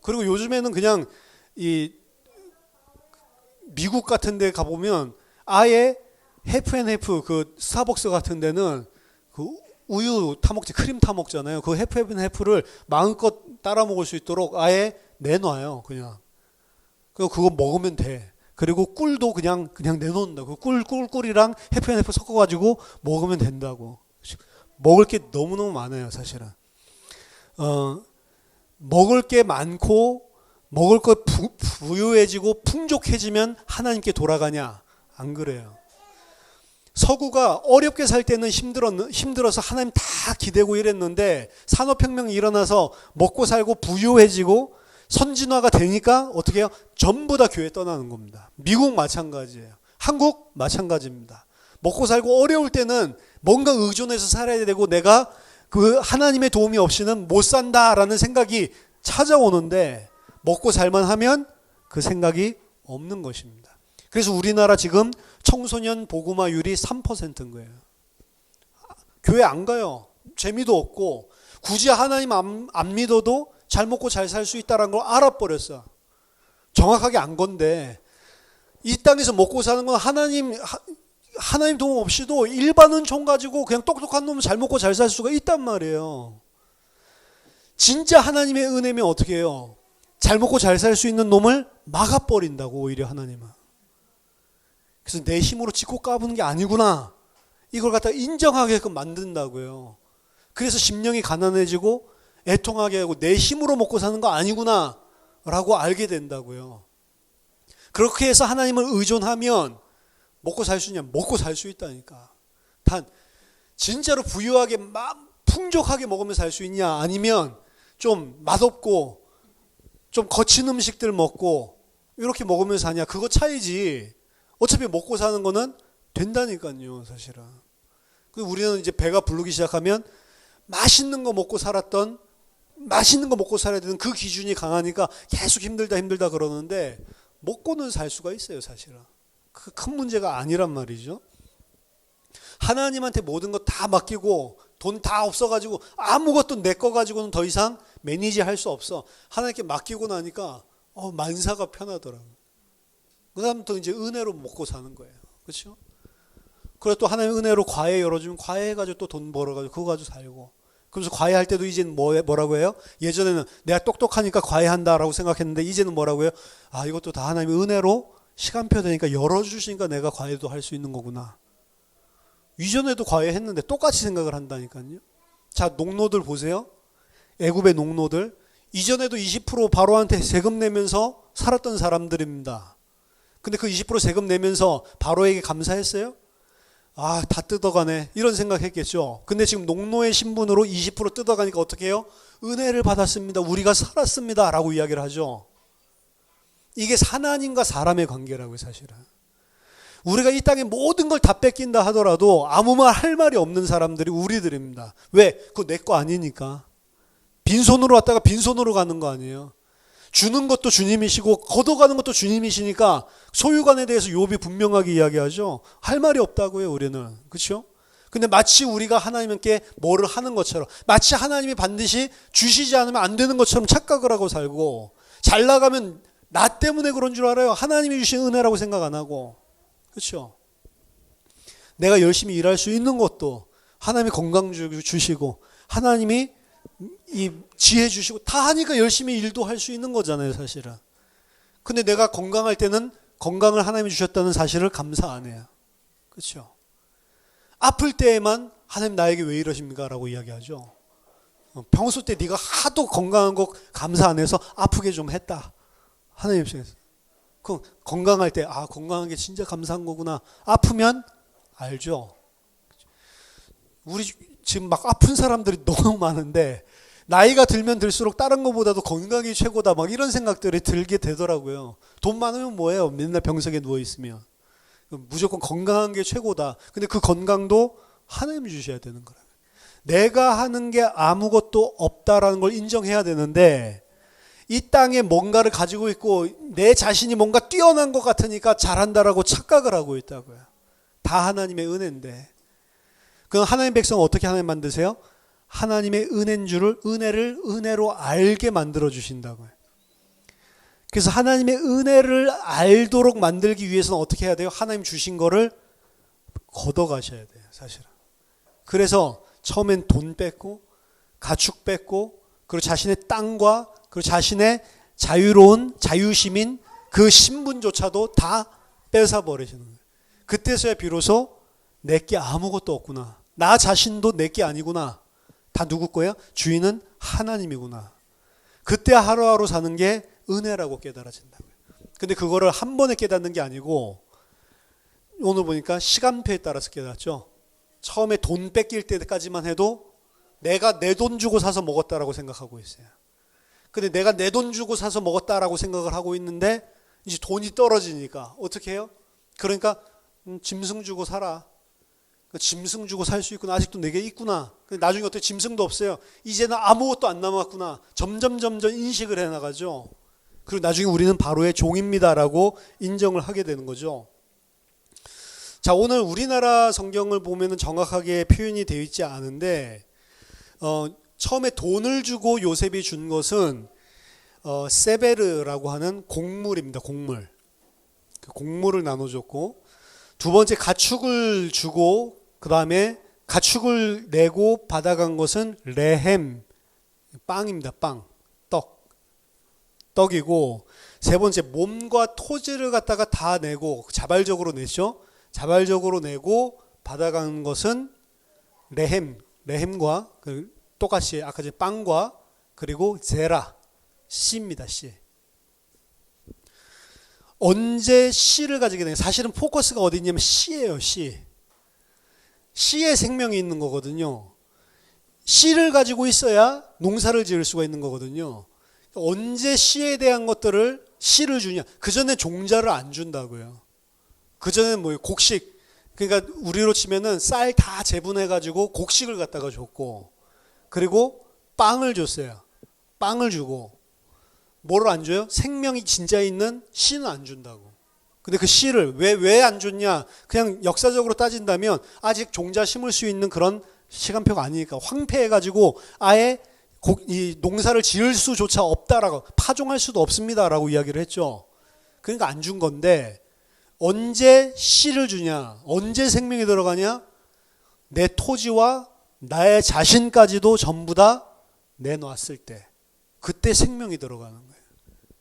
그리고 요즘에는 그냥 미국 같은 데 가보면 아예 해프앤해프 그 스타벅스 같은 데는 그 우유 타먹지, 크림 타먹잖아요. 그 해프앤해프를 마음껏 따라 먹을 수 있도록 아예 내놔요, 그냥. 그거 먹으면 돼. 그리고 꿀도 그냥 내놓는다. 그 꿀이랑 해프앤해프 섞어가지고 먹으면 된다고. 먹을 게 너무너무 많아요, 사실은. 먹을 게 많고 먹을 것 부유해지고 풍족해지면 하나님께 돌아가냐? 안 그래요. 서구가 어렵게 살 때는 힘들어서 하나님 다 기대고 이랬는데 산업혁명이 일어나서 먹고 살고 부유해지고 선진화가 되니까 어떻게 해요? 전부 다 교회 떠나는 겁니다. 미국 마찬가지예요. 한국 마찬가지입니다. 먹고 살고 어려울 때는 뭔가 의존해서 살아야 되고 내가 그 하나님의 도움이 없이는 못 산다라는 생각이 찾아오는데 먹고 살만 하면 그 생각이 없는 것입니다. 그래서 우리나라 지금 청소년 복음화율이 3%인 거예요. 교회 안 가요. 재미도 없고 굳이 하나님 안 믿어도 잘 먹고 잘 살 수 있다는 걸 알아버렸어. 정확하게 안 건데 이 땅에서 먹고 사는 건 하나님 도움 없이도 일반 은총 가지고 그냥 똑똑한 놈은 잘 먹고 잘 살 수가 있단 말이에요. 진짜 하나님의 은혜면 어떻게 해요? 잘 먹고 잘 살 수 있는 놈을 막아버린다고, 오히려 하나님은. 그래서 내 힘으로 짓고 까부는 게 아니구나, 이걸 갖다 인정하게끔 만든다고요. 그래서 심령이 가난해지고 애통하게 하고 내 힘으로 먹고 사는 거 아니구나 라고 알게 된다고요. 그렇게 해서 하나님을 의존하면 먹고 살 수 있냐? 먹고 살 수 있다니까. 단 진짜로 부유하게 풍족하게 먹으면 살 수 있냐? 아니면 좀 맛없고 좀 거친 음식들 먹고 이렇게 먹으면서 사냐? 그거 차이지. 어차피 먹고 사는 거는 된다니까요, 사실은. 우리는 이제 배가 부르기 시작하면 맛있는 거 먹고 살았던 맛있는 거 먹고 살아야 되는 그 기준이 강하니까 계속 힘들다 그러는데 먹고는 살 수가 있어요, 사실은. 그 큰 문제가 아니란 말이죠. 하나님한테 모든 거 다 맡기고 돈 다 없어가지고 아무것도 내 거 가지고는 더 이상 매니지 할 수 없어. 하나님께 맡기고 나니까 만사가 편하더라고요. 그 다음부터 이제 은혜로 먹고 사는 거예요. 그렇죠? 그래서 또 하나님 은혜로 과외 열어주면 과외 해가지고 또 돈 벌어가지고 그거 가지고 살고. 그래서 과외할 때도 이제는 뭐라고 해요? 예전에는 내가 똑똑하니까 과외한다라고 생각했는데 이제는 뭐라고 해요? 아, 이것도 다 하나님의 은혜로 시간표 되니까 열어주시니까 내가 과외도 할 수 있는 거구나. 이전에도 과외했는데 똑같이 생각을 한다니까요. 자, 농노들 보세요. 애굽의 농노들. 이전에도 20% 바로한테 세금 내면서 살았던 사람들입니다. 근데 그 20% 세금 내면서 바로에게 감사했어요? 아, 다 뜯어가네. 이런 생각했겠죠. 근데 지금 농노의 신분으로 20% 뜯어가니까 어떻게 해요? 은혜를 받았습니다. 우리가 살았습니다. 라고 이야기를 하죠. 이게 하나님과 사람의 관계라고요, 사실은. 우리가 이 땅에 모든 걸 다 뺏긴다 하더라도 아무 말 할 말이 없는 사람들이 우리들입니다. 왜? 그거 내 거 아니니까. 빈손으로 왔다가 빈손으로 가는 거 아니에요. 주는 것도 주님이시고 걷어가는 것도 주님이시니까 소유관에 대해서 욥이 분명하게 이야기하죠. 할 말이 없다고요, 우리는. 그렇죠? 근데 마치 우리가 하나님께 뭐를 하는 것처럼, 마치 하나님이 반드시 주시지 않으면 안 되는 것처럼 착각을 하고 살고, 잘 나가면 나 때문에 그런 줄 알아요. 하나님이 주신 은혜라고 생각 안 하고. 그렇죠? 내가 열심히 일할 수 있는 것도 하나님이 건강 주시고 하나님이 이 지혜 주시고 다 하니까 열심히 일도 할 수 있는 거잖아요, 사실은. 근데 내가 건강할 때는 건강을 하나님이 주셨다는 사실을 감사 안 해요. 그렇죠? 아플 때에만 하나님 나에게 왜 이러십니까? 라고 이야기하죠. 평소 때 네가 하도 건강한 거 감사 안 해서 아프게 좀 했다. 하나님 입장에서. 그럼 건강할 때 건강한 게 진짜 감사한 거구나. 아프면 알죠. 우리 지금 막 아픈 사람들이 너무 많은데 나이가 들면 들수록 다른 것보다도 건강이 최고다 막 이런 생각들이 들게 되더라고요. 돈 많으면 뭐예요? 맨날 병석에 누워 있으면. 무조건 건강한 게 최고다. 근데 그 건강도 하나님이 주셔야 되는 거라고요. 내가 하는 게 아무것도 없다라는 걸 인정해야 되는데 이 땅에 뭔가를 가지고 있고 내 자신이 뭔가 뛰어난 것 같으니까 잘한다라고 착각을 하고 있다고요. 다 하나님의 은혜인데. 그럼 하나님 백성은 어떻게 하나님 만드세요? 하나님의 은혜인 줄을 은혜를 은혜로 알게 만들어 주신다고요. 그래서 하나님의 은혜를 알도록 만들기 위해서는 어떻게 해야 돼요? 하나님 주신 거를 걷어가셔야 돼요, 사실은. 그래서 처음엔 돈 뺏고 가축 뺏고 그리고 자신의 땅과 그리고 자신의 자유로운 자유시민 그 신분조차도 다 뺏어버리시는 거예요. 그때서야 비로소 내게 아무것도 없구나. 나 자신도 내게 아니구나. 다 누구 거야? 주인은 하나님이구나. 그때 하루하루 사는 게 은혜라고 깨달아진다고요. 근데 그거를 한 번에 깨닫는 게 아니고 오늘 보니까 시간표에 따라서 깨닫죠. 처음에 돈 뺏길 때까지만 해도 내가 내 돈 주고 사서 먹었다라고 생각하고 있어요. 근데 내가 내 돈 주고 사서 먹었다라고 생각을 하고 있는데 이제 돈이 떨어지니까 어떻게 해요? 그러니까 짐승 주고 살아. 짐승 주고 살 수 있구나. 아직도 내게 있구나. 근데 나중에 어떻게 짐승도 없어요. 이제는 아무것도 안 남았구나. 점점 인식을 해나가죠. 그리고 나중에 우리는 바로의 종입니다라고 인정을 하게 되는 거죠. 자, 오늘 우리나라 성경을 보면은 정확하게 표현이 되어 있지 않은데 처음에 돈을 주고 요셉이 준 것은 세베르라고 하는 곡물입니다. 곡물. 그 곡물을 나눠줬고 두 번째 가축을 주고 그 다음에 가축을 내고 받아간 것은 레헴, 빵입니다. 빵, 떡이고 세 번째 몸과 토지를 갖다가 다 내고 자발적으로 냈죠. 자발적으로 내고 받아간 것은 레헴과 똑같이 아까 전에 빵과 그리고 제라, 씨입니다. 씨. 언제 씨를 가지게 되냐? 사실은 포커스가 어디 있냐면 씨예요. 씨. 씨에 생명이 있는 거거든요. 씨를 가지고 있어야 농사를 지을 수가 있는 거거든요. 언제 씨에 대한 것들을 씨를 주냐? 그 전에 종자를 안 준다고요. 그 전에는 뭐예요? 곡식. 그러니까 우리로 치면은 쌀 다 재분해 가지고 곡식을 갖다가 줬고, 그리고 빵을 줬어요. 빵을 주고 뭐를 안 줘요? 생명이 진짜 있는 씨는 안 준다고. 근데 그 씨를 왜 안 줬냐? 그냥 역사적으로 따진다면 아직 종자 심을 수 있는 그런 시간표가 아니니까 황폐해가지고 아예 이 농사를 지을 수조차 없다라고, 파종할 수도 없습니다라고 이야기를 했죠. 그러니까 안 준 건데, 언제 씨를 주냐? 언제 생명이 들어가냐? 내 토지와 나의 자신까지도 전부 다 내놨을 때, 그때 생명이 들어가는 거예요.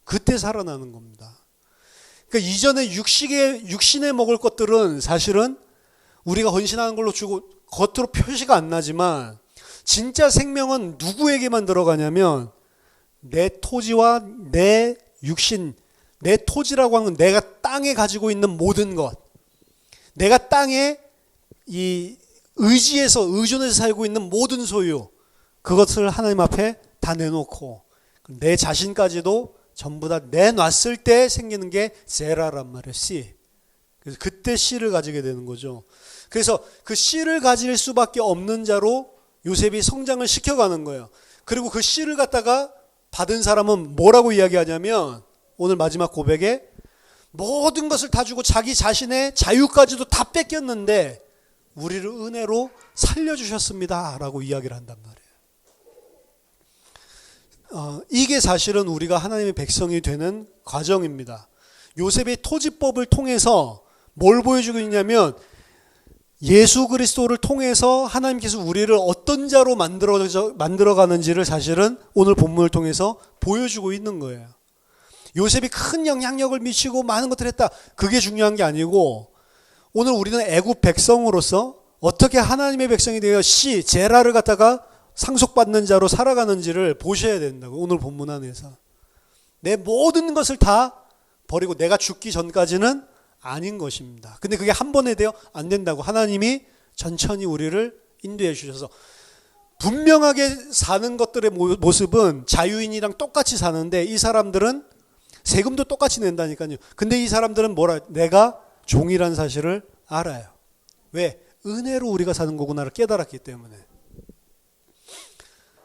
그때 살아나는 겁니다. 그러니까 이전에 육신에 먹을 것들은 사실은 우리가 헌신하는 걸로 주고 겉으로 표시가 안 나지만, 진짜 생명은 누구에게만 들어가냐면 내 토지와 내 육신, 내 토지라고 하는 건 내가 땅에 가지고 있는 모든 것, 내가 땅에 이 의존해서 살고 있는 모든 소유, 그것을 하나님 앞에 다 내놓고 내 자신까지도 전부 다 내놨을 때 생기는 게 제라란 말이에요. 씨. 그래서 그때 씨를 가지게 되는 거죠. 그래서 그 씨를 가질 수밖에 없는 자로 요셉이 성장을 시켜가는 거예요. 그리고 그 씨를 갖다가 받은 사람은 뭐라고 이야기하냐면, 오늘 마지막 고백에 모든 것을 다 주고 자기 자신의 자유까지도 다 뺏겼는데 우리를 은혜로 살려주셨습니다 라고 이야기를 한단 말이에요. 이게 사실은 우리가 하나님의 백성이 되는 과정입니다. 요셉의 토지법을 통해서 뭘 보여주고 있냐면, 예수 그리스도를 통해서 하나님께서 우리를 어떤 자로 만들어가는지를 사실은 오늘 본문을 통해서 보여주고 있는 거예요. 요셉이 큰 영향력을 미치고 많은 것들을 했다, 그게 중요한 게 아니고, 오늘 우리는 애굽 백성으로서 어떻게 하나님의 백성이 되어 제라를 갖다가 상속받는 자로 살아가는지를 보셔야 된다고. 오늘 본문 안에서 내 모든 것을 다 버리고 내가 죽기 전까지는 아닌 것입니다. 근데 그게 한 번에 돼요? 안 된다고. 하나님이 천천히 우리를 인도해 주셔서, 분명하게 사는 것들의 모습은 자유인이랑 똑같이 사는데 이 사람들은 세금도 똑같이 낸다니까요. 근데 이 사람들은 내가 종이란 사실을 알아요. 왜? 은혜로 우리가 사는 거구나를 깨달았기 때문에.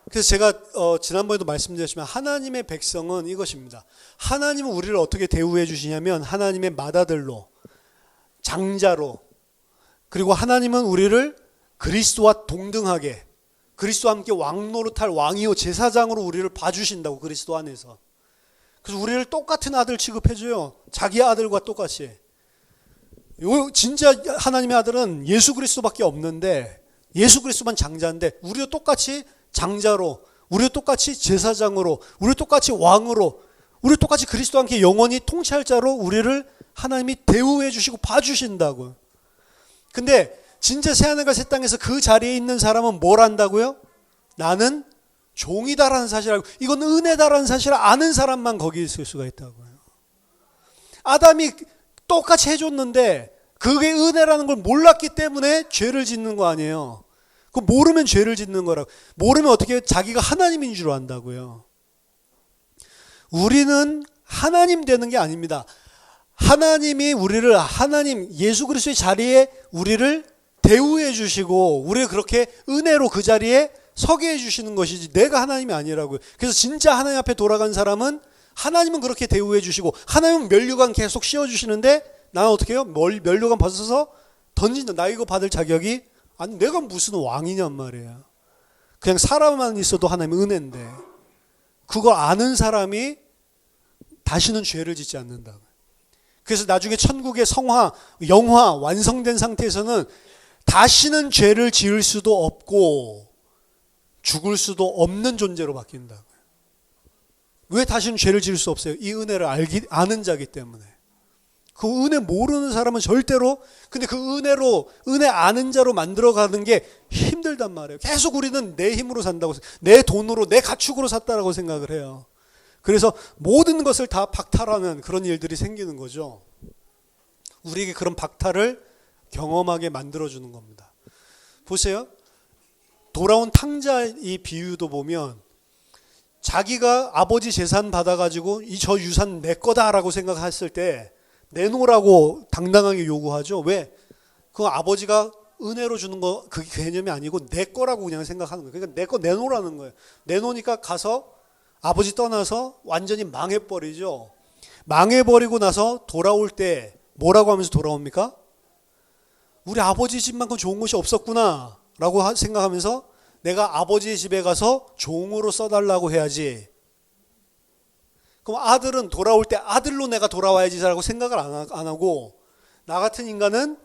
그래서 제가 지난번에도 말씀드렸지만, 하나님의 백성은 이것입니다. 하나님은 우리를 어떻게 대우해 주시냐면 하나님의 맏아들로, 장자로, 그리고 하나님은 우리를 그리스도와 동등하게, 그리스도와 함께 왕노릇할 왕이요 제사장으로 우리를 봐주신다고. 그리스도 안에서. 그래서 우리를 똑같은 아들 취급해줘요. 자기 아들과 똑같이. 진짜 하나님의 아들은 예수 그리스도밖에 없는데, 예수 그리스도만 장자인데 우리도 똑같이 장자로, 우리도 똑같이 제사장으로, 우리도 똑같이 왕으로, 우리도 똑같이 그리스도와 함께 영원히 통치할 자로 우리를 하나님이 대우해 주시고 봐주신다고요. 근데 진짜 새하늘과 새 땅에서 그 자리에 있는 사람은 뭘 안다고요? 나는 종이다라는 사실을 알고, 이건 은혜다라는 사실을 아는 사람만 거기 있을 수가 있다고요. 아담이 똑같이 해줬는데 그게 은혜라는 걸 몰랐기 때문에 죄를 짓는 거 아니에요. 그 모르면 죄를 짓는 거라고. 모르면 어떻게 자기가 하나님인 줄 안다고요. 우리는 하나님 되는 게 아닙니다. 하나님이 우리를, 하나님 예수 그리스도의 자리에 우리를 대우해 주시고 우리를 그렇게 은혜로 그 자리에 서게 해주시는 것이지 내가 하나님이 아니라고요. 그래서 진짜 하나님 앞에 돌아간 사람은 하나님은 그렇게 대우해 주시고 하나님은 면류관 계속 씌워주시는데 나는 어떻게 해요? 면류관 벗어서 던진다. 나 이거 받을 자격이, 아니 내가 무슨 왕이냔 말이에요. 그냥 사람만 있어도 하나님은 은혜인데, 그거 아는 사람이 다시는 죄를 짓지 않는다. 그래서 나중에 천국의 성화, 영화 완성된 상태에서는 다시는 죄를 지을 수도 없고 죽을 수도 없는 존재로 바뀐다고요. 왜 다시는 죄를 지을 수 없어요? 이 은혜를 아는 자기 때문에. 그 은혜 모르는 사람은 절대로, 근데 그 은혜로, 은혜 아는 자로 만들어가는 게 힘들단 말이에요. 계속 우리는 내 힘으로 산다고, 내 돈으로, 내 가축으로 샀다라고 생각을 해요. 그래서 모든 것을 다 박탈하는 그런 일들이 생기는 거죠. 우리에게 그런 박탈을 경험하게 만들어주는 겁니다. 보세요. 돌아온 탕자 이 비유도 보면, 자기가 아버지 재산 받아가지고 저 유산 내 거다라고 생각했을 때 내놓으라고 당당하게 요구하죠. 왜? 그 아버지가 은혜로 주는 거 그게 개념이 아니고 내 거라고 그냥 생각하는 거예요. 그러니까 내 거 내놓으라는 거예요. 내놓으니까 가서 아버지 떠나서 완전히 망해버리죠. 망해버리고 나서 돌아올 때 뭐라고 하면서 돌아옵니까? 우리 아버지 집만큼 좋은 곳이 없었구나 라고 생각하면서 내가 아버지의 집에 가서 종으로 써달라고 해야지. 그럼 아들은 돌아올 때 아들로 내가 돌아와야지라고 생각을 안 하고, 나 같은 인간은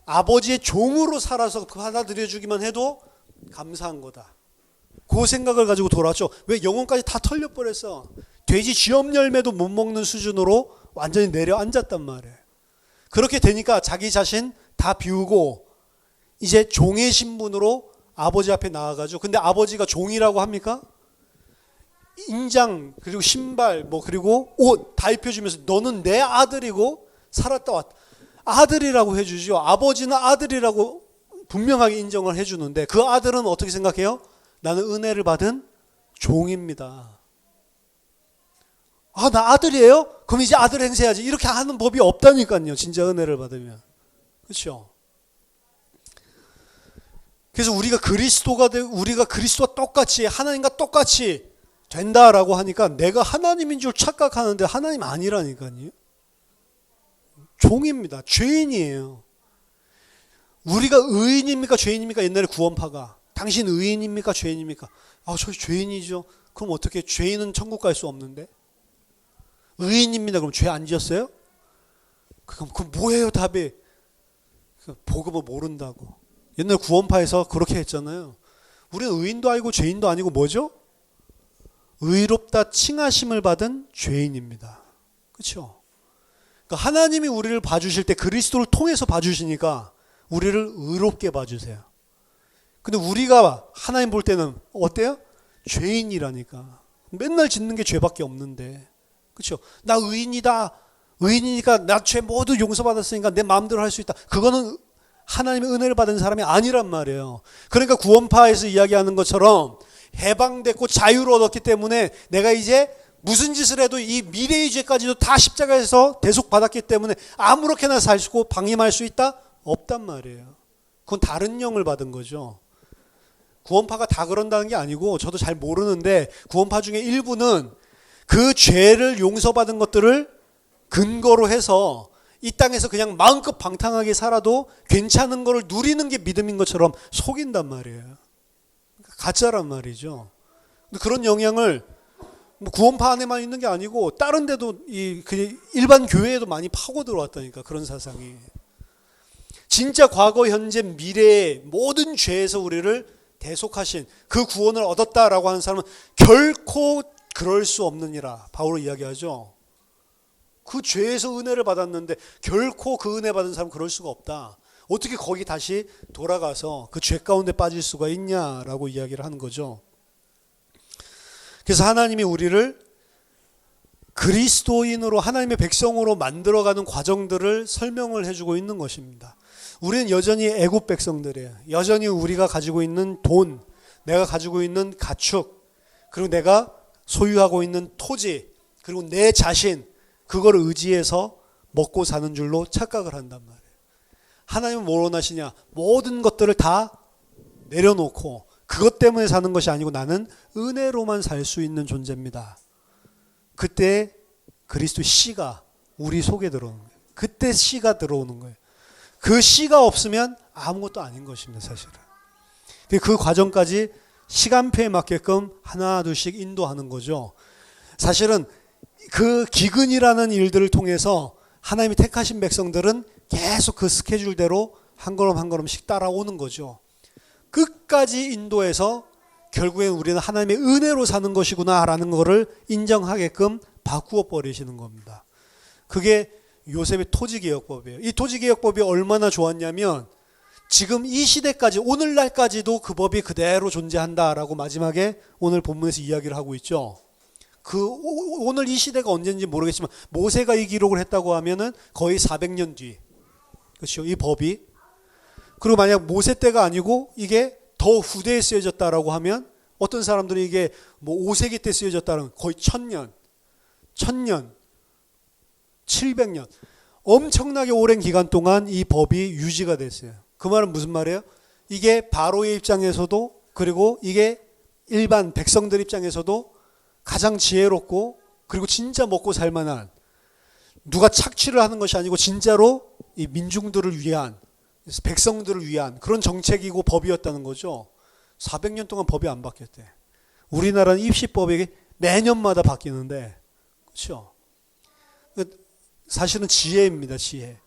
아버지의 종으로 살아서 받아들여주기만 해도 감사한 거다. 그 생각을 가지고 돌아왔죠. 왜? 영혼까지 다 털려버렸어. 돼지 쥐엄 열매도 못 먹는 수준으로 완전히 내려앉았단 말이에요. 그렇게 되니까 자기 자신 다 비우고 이제 종의 신분으로 아버지 앞에 나아가죠. 근데 아버지가 종이라고 합니까? 인장 그리고 신발 그리고 옷 다 입혀주면서 너는 내 아들이고 살았다 왔다. 아들이라고 해주죠. 아버지는 아들이라고 분명하게 인정을 해주는데 그 아들은 어떻게 생각해요? 나는 은혜를 받은 종입니다. 아, 나 아들이에요? 그럼 이제 아들 행세해야지. 이렇게 하는 법이 없다니까요. 진짜 은혜를 받으면. 그렇죠? 그래서 우리가 그리스도와 똑같이 하나님과 똑같이 된다라고 하니까 내가 하나님인 줄 착각하는데 하나님 아니라니까요. 종입니다. 죄인이에요. 우리가 의인입니까? 죄인입니까? 옛날에 구원파가. 당신 의인입니까? 죄인입니까? 아, 저 죄인이죠. 그럼 어떻게 죄인은 천국 갈 수 없는데? 의인입니다. 그럼 죄 안 지었어요? 그럼 뭐예요 답이? 복음을 모른다고. 옛날 구원파에서 그렇게 했잖아요. 우리는 의인도 아니고 죄인도 아니고 뭐죠? 의롭다 칭하심을 받은 죄인입니다. 그렇죠? 그러니까 하나님이 우리를 봐주실 때 그리스도를 통해서 봐주시니까 우리를 의롭게 봐주세요. 근데 우리가 하나님 볼 때는 어때요? 죄인이라니까. 맨날 짓는 게 죄밖에 없는데. 그렇죠? 나 의인이다. 의인이니까 나 죄 모두 용서받았으니까 내 마음대로 할 수 있다. 그거는 하나님의 은혜를 받은 사람이 아니란 말이에요. 그러니까 구원파에서 이야기하는 것처럼 해방됐고 자유를 얻었기 때문에 내가 이제 무슨 짓을 해도 이 미래의 죄까지도 다 십자가에서 대속받았기 때문에 아무렇게나 살고 방임할 수 있다? 없단 말이에요. 그건 다른 영을 받은 거죠. 구원파가 다 그런다는 게 아니고 저도 잘 모르는데 구원파 중에 일부는 그 죄를 용서받은 것들을 근거로 해서 이 땅에서 그냥 마음껏 방탕하게 살아도 괜찮은 거를 누리는 게 믿음인 것처럼 속인단 말이에요. 가짜란 말이죠. 근데 그런 영향을 구원파 안에만 있는 게 아니고 다른 데도 일반 교회에도 많이 파고 들어왔다니까. 그런 사상이. 진짜 과거, 현재, 미래의 모든 죄에서 우리를 대속하신 그 구원을 얻었다라고 하는 사람은 결코 그럴 수 없느니라 바울은 이야기하죠. 그 죄에서 은혜를 받았는데 결코 그 은혜 받은 사람은 그럴 수가 없다. 어떻게 거기 다시 돌아가서 그 죄 가운데 빠질 수가 있냐라고 이야기를 하는 거죠. 그래서 하나님이 우리를 그리스도인으로 하나님의 백성으로 만들어가는 과정들을 설명을 해주고 있는 것입니다. 우리는 여전히 애굽 백성들이에요. 여전히 우리가 가지고 있는 돈, 내가 가지고 있는 가축, 그리고 내가 소유하고 있는 토지, 그리고 내 자신, 그걸 의지해서 먹고 사는 줄로 착각을 한단 말이에요. 하나님은 뭘 원하시냐? 모든 것들을 다 내려놓고 그것 때문에 사는 것이 아니고 나는 은혜로만 살 수 있는 존재입니다. 그때 그리스도 씨가 우리 속에 들어오는 거예요. 그때 씨가 들어오는 거예요. 그 씨가 없으면 아무것도 아닌 것입니다. 사실은. 그 과정까지 시간표에 맞게끔 하나 둘씩 인도하는 거죠. 사실은 그 기근이라는 일들을 통해서 하나님이 택하신 백성들은 계속 그 스케줄대로 한 걸음 한 걸음씩 따라오는 거죠. 끝까지 인도해서 결국엔 우리는 하나님의 은혜로 사는 것이구나라는 것을 인정하게끔 바꾸어 버리시는 겁니다. 그게 요셉의 토지개혁법이에요. 이 토지개혁법이 얼마나 좋았냐면 지금 이 시대까지 오늘날까지도 그 법이 그대로 존재한다라고 마지막에 오늘 본문에서 이야기를 하고 있죠. 오늘 이 시대가 언제인지 모르겠지만 모세가 이 기록을 했다고 하면은 거의 400년 뒤. 그렇죠. 이 법이. 그리고 만약 모세 때가 아니고 이게 더 후대에 쓰여졌다라고 하면 어떤 사람들이 이게 5세기 때 쓰여졌다는 거의 1000년, 700년. 엄청나게 오랜 기간 동안 이 법이 유지가 됐어요. 그 말은 무슨 말이에요? 이게 바로의 입장에서도 그리고 이게 일반 백성들 입장에서도 가장 지혜롭고 그리고 진짜 먹고 살만한, 누가 착취를 하는 것이 아니고 진짜로 이 민중들을 위한, 백성들을 위한 그런 정책이고 법이었다는 거죠. 400년 동안 법이 안 바뀌었대. 우리나라는 입시법이 매년마다 바뀌는데, 그렇죠? 사실은 지혜입니다, 지혜.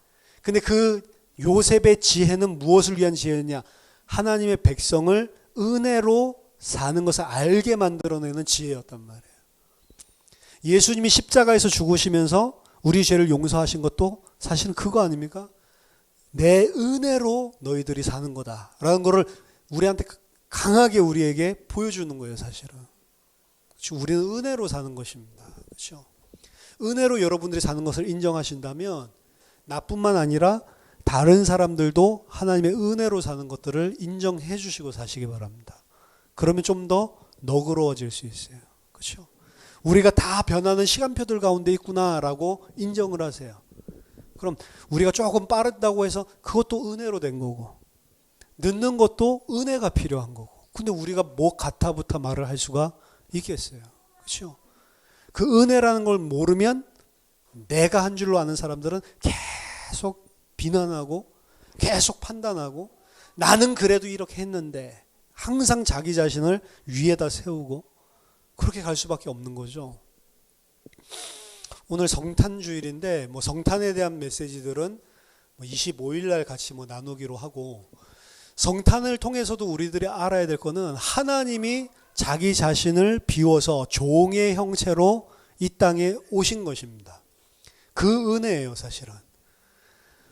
근데 그 요셉의 지혜는 무엇을 위한 지혜냐? 하나님의 백성을 은혜로 사는 것을 알게 만들어내는 지혜였단 말이에요. 예수님이 십자가에서 죽으시면서 우리 죄를 용서하신 것도 사실은 그거 아닙니까? 내 은혜로 너희들이 사는 거다 라는 거를 우리한테 강하게 우리에게 보여주는 거예요, 사실은. 그렇죠? 우리는 은혜로 사는 것입니다. 그렇죠? 은혜로 여러분들이 사는 것을 인정하신다면 나뿐만 아니라 다른 사람들도 하나님의 은혜로 사는 것들을 인정해 주시고 사시기 바랍니다. 그러면 좀 더 너그러워질 수 있어요. 그렇죠? 우리가 다 변하는 시간표들 가운데 있구나라고 인정을 하세요. 그럼 우리가 조금 빠르다고 해서 그것도 은혜로 된 거고, 늦는 것도 은혜가 필요한 거고. 근데 우리가 뭐 가타부타 말을 할 수가 있겠어요. 그렇죠? 그 은혜라는 걸 모르면 내가 한 줄로 아는 사람들은 계속 비난하고 계속 판단하고, 나는 그래도 이렇게 했는데 항상 자기 자신을 위에다 세우고 그렇게 갈 수밖에 없는 거죠. 오늘 성탄주일인데 성탄에 대한 메시지들은 25일 날 같이 나누기로 하고, 성탄을 통해서도 우리들이 알아야 될 거는 하나님이 자기 자신을 비워서 종의 형체로 이 땅에 오신 것입니다. 그 은혜예요, 사실은.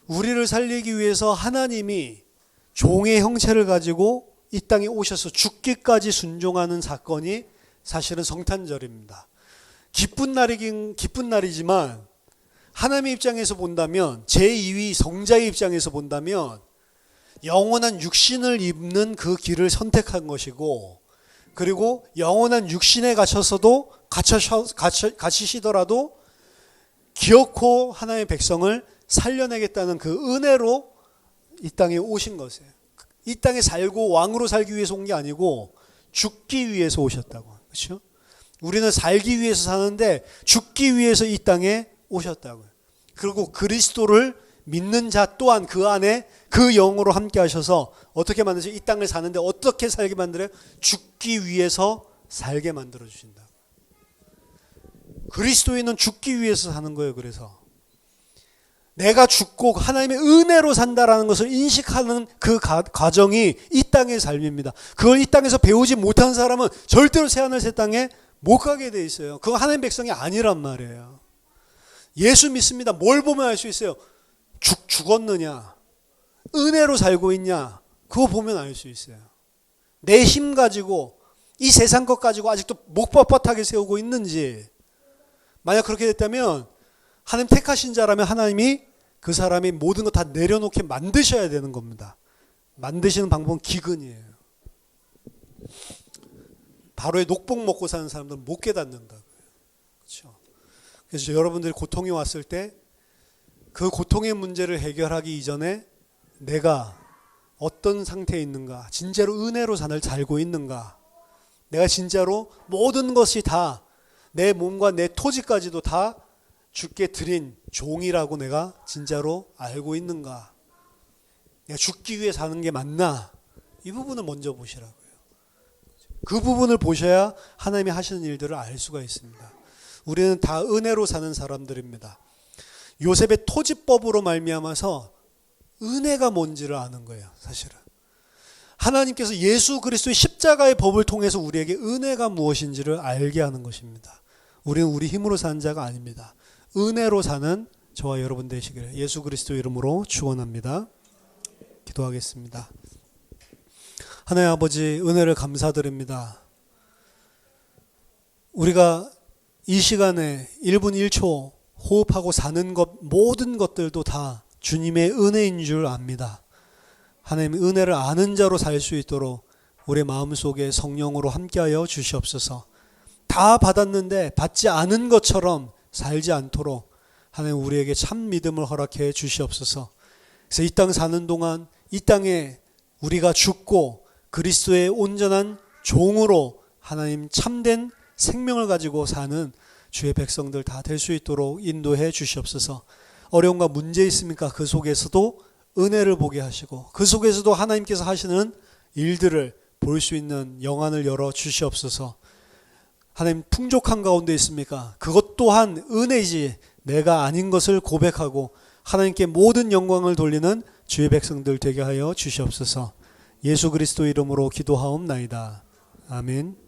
우리를 살리기 위해서 하나님이 종의 형체를 가지고 이 땅에 오셔서 죽기까지 순종하는 사건이 사실은 성탄절입니다. 기쁜 날이지만 하나님의 입장에서 본다면, 제2위 성자의 입장에서 본다면 영원한 육신을 입는 그 길을 선택한 것이고, 그리고 영원한 육신에 갇히시더라도 기어코 하나님의 백성을 살려내겠다는 그 은혜로 이 땅에 오신 것이에요. 이 땅에 살고 왕으로 살기 위해서 온 게 아니고 죽기 위해서 오셨다고. 그렇죠? 우리는 살기 위해서 사는데 죽기 위해서 이 땅에 오셨다고요. 그리고 그리스도를 믿는 자 또한 그 안에 그 영으로 함께 하셔서 어떻게 만드세요? 이 땅을 사는데 어떻게 살게 만들어요? 죽기 위해서 살게 만들어 주신다. 그리스도인은 죽기 위해서 사는 거예요. 그래서 내가 죽고 하나님의 은혜로 산다라는 것을 인식하는 그 과정이 이 땅의 삶입니다. 그걸 이 땅에서 배우지 못한 사람은 절대로 새하늘 새 땅에 못 가게 돼 있어요. 그거 하나님의 백성이 아니란 말이에요. 예수 믿습니다. 뭘 보면 알 수 있어요? 죽었느냐, 은혜로 살고 있냐, 그거 보면 알 수 있어요. 내 힘 가지고 이 세상 것 가지고 아직도 목 뻣뻣하게 세우고 있는지, 만약 그렇게 됐다면 하나님 택하신 자라면 하나님이 그 사람이 모든 거 다 내려놓게 만드셔야 되는 겁니다. 만드시는 방법은 기근이에요. 바로의 녹복 먹고 사는 사람들은 못 깨닫는다고요. 그렇죠? 그래서 여러분들이 고통이 왔을 때 그 고통의 문제를 해결하기 이전에 내가 어떤 상태에 있는가, 진짜로 은혜로 산을 살고 있는가, 내가 진짜로 모든 것이 다 내 몸과 내 토지까지도 다 주께 드린 종이라고 내가 진짜로 알고 있는가, 내가 죽기 위해 사는 게 맞나, 이 부분을 먼저 보시라고요. 그 부분을 보셔야 하나님이 하시는 일들을 알 수가 있습니다. 우리는 다 은혜로 사는 사람들입니다. 요셉의 토지법으로 말미암아서 은혜가 뭔지를 아는 거예요. 사실은 하나님께서 예수 그리스도의 십자가의 법을 통해서 우리에게 은혜가 무엇인지를 알게 하는 것입니다. 우리는 우리 힘으로 사는 자가 아닙니다. 은혜로 사는 저와 여러분 되시기를 예수 그리스도 이름으로 축원합니다. 기도하겠습니다. 하나님 아버지, 은혜를 감사드립니다. 우리가 이 시간에 1분 1초 호흡하고 사는 것, 모든 것들도 다 주님의 은혜인 줄 압니다. 하나님의 은혜를 아는 자로 살 수 있도록 우리 마음속에 성령으로 함께하여 주시옵소서. 다 받았는데 받지 않은 것처럼 살지 않도록 하나님 우리에게 참 믿음을 허락해 주시옵소서. 그래서 이 땅 사는 동안 이 땅에 우리가 죽고 그리스도의 온전한 종으로 하나님 참된 생명을 가지고 사는 주의 백성들 다 될 수 있도록 인도해 주시옵소서. 어려움과 문제 있습니까? 그 속에서도 은혜를 보게 하시고 그 속에서도 하나님께서 하시는 일들을 볼 수 있는 영안을 열어 주시옵소서. 하나님 풍족한 가운데 있습니까? 그것 또한 은혜이지 내가 아닌 것을 고백하고 하나님께 모든 영광을 돌리는 주의 백성들 되게 하여 주시옵소서. 예수 그리스도 이름으로 기도하옵나이다. 아멘.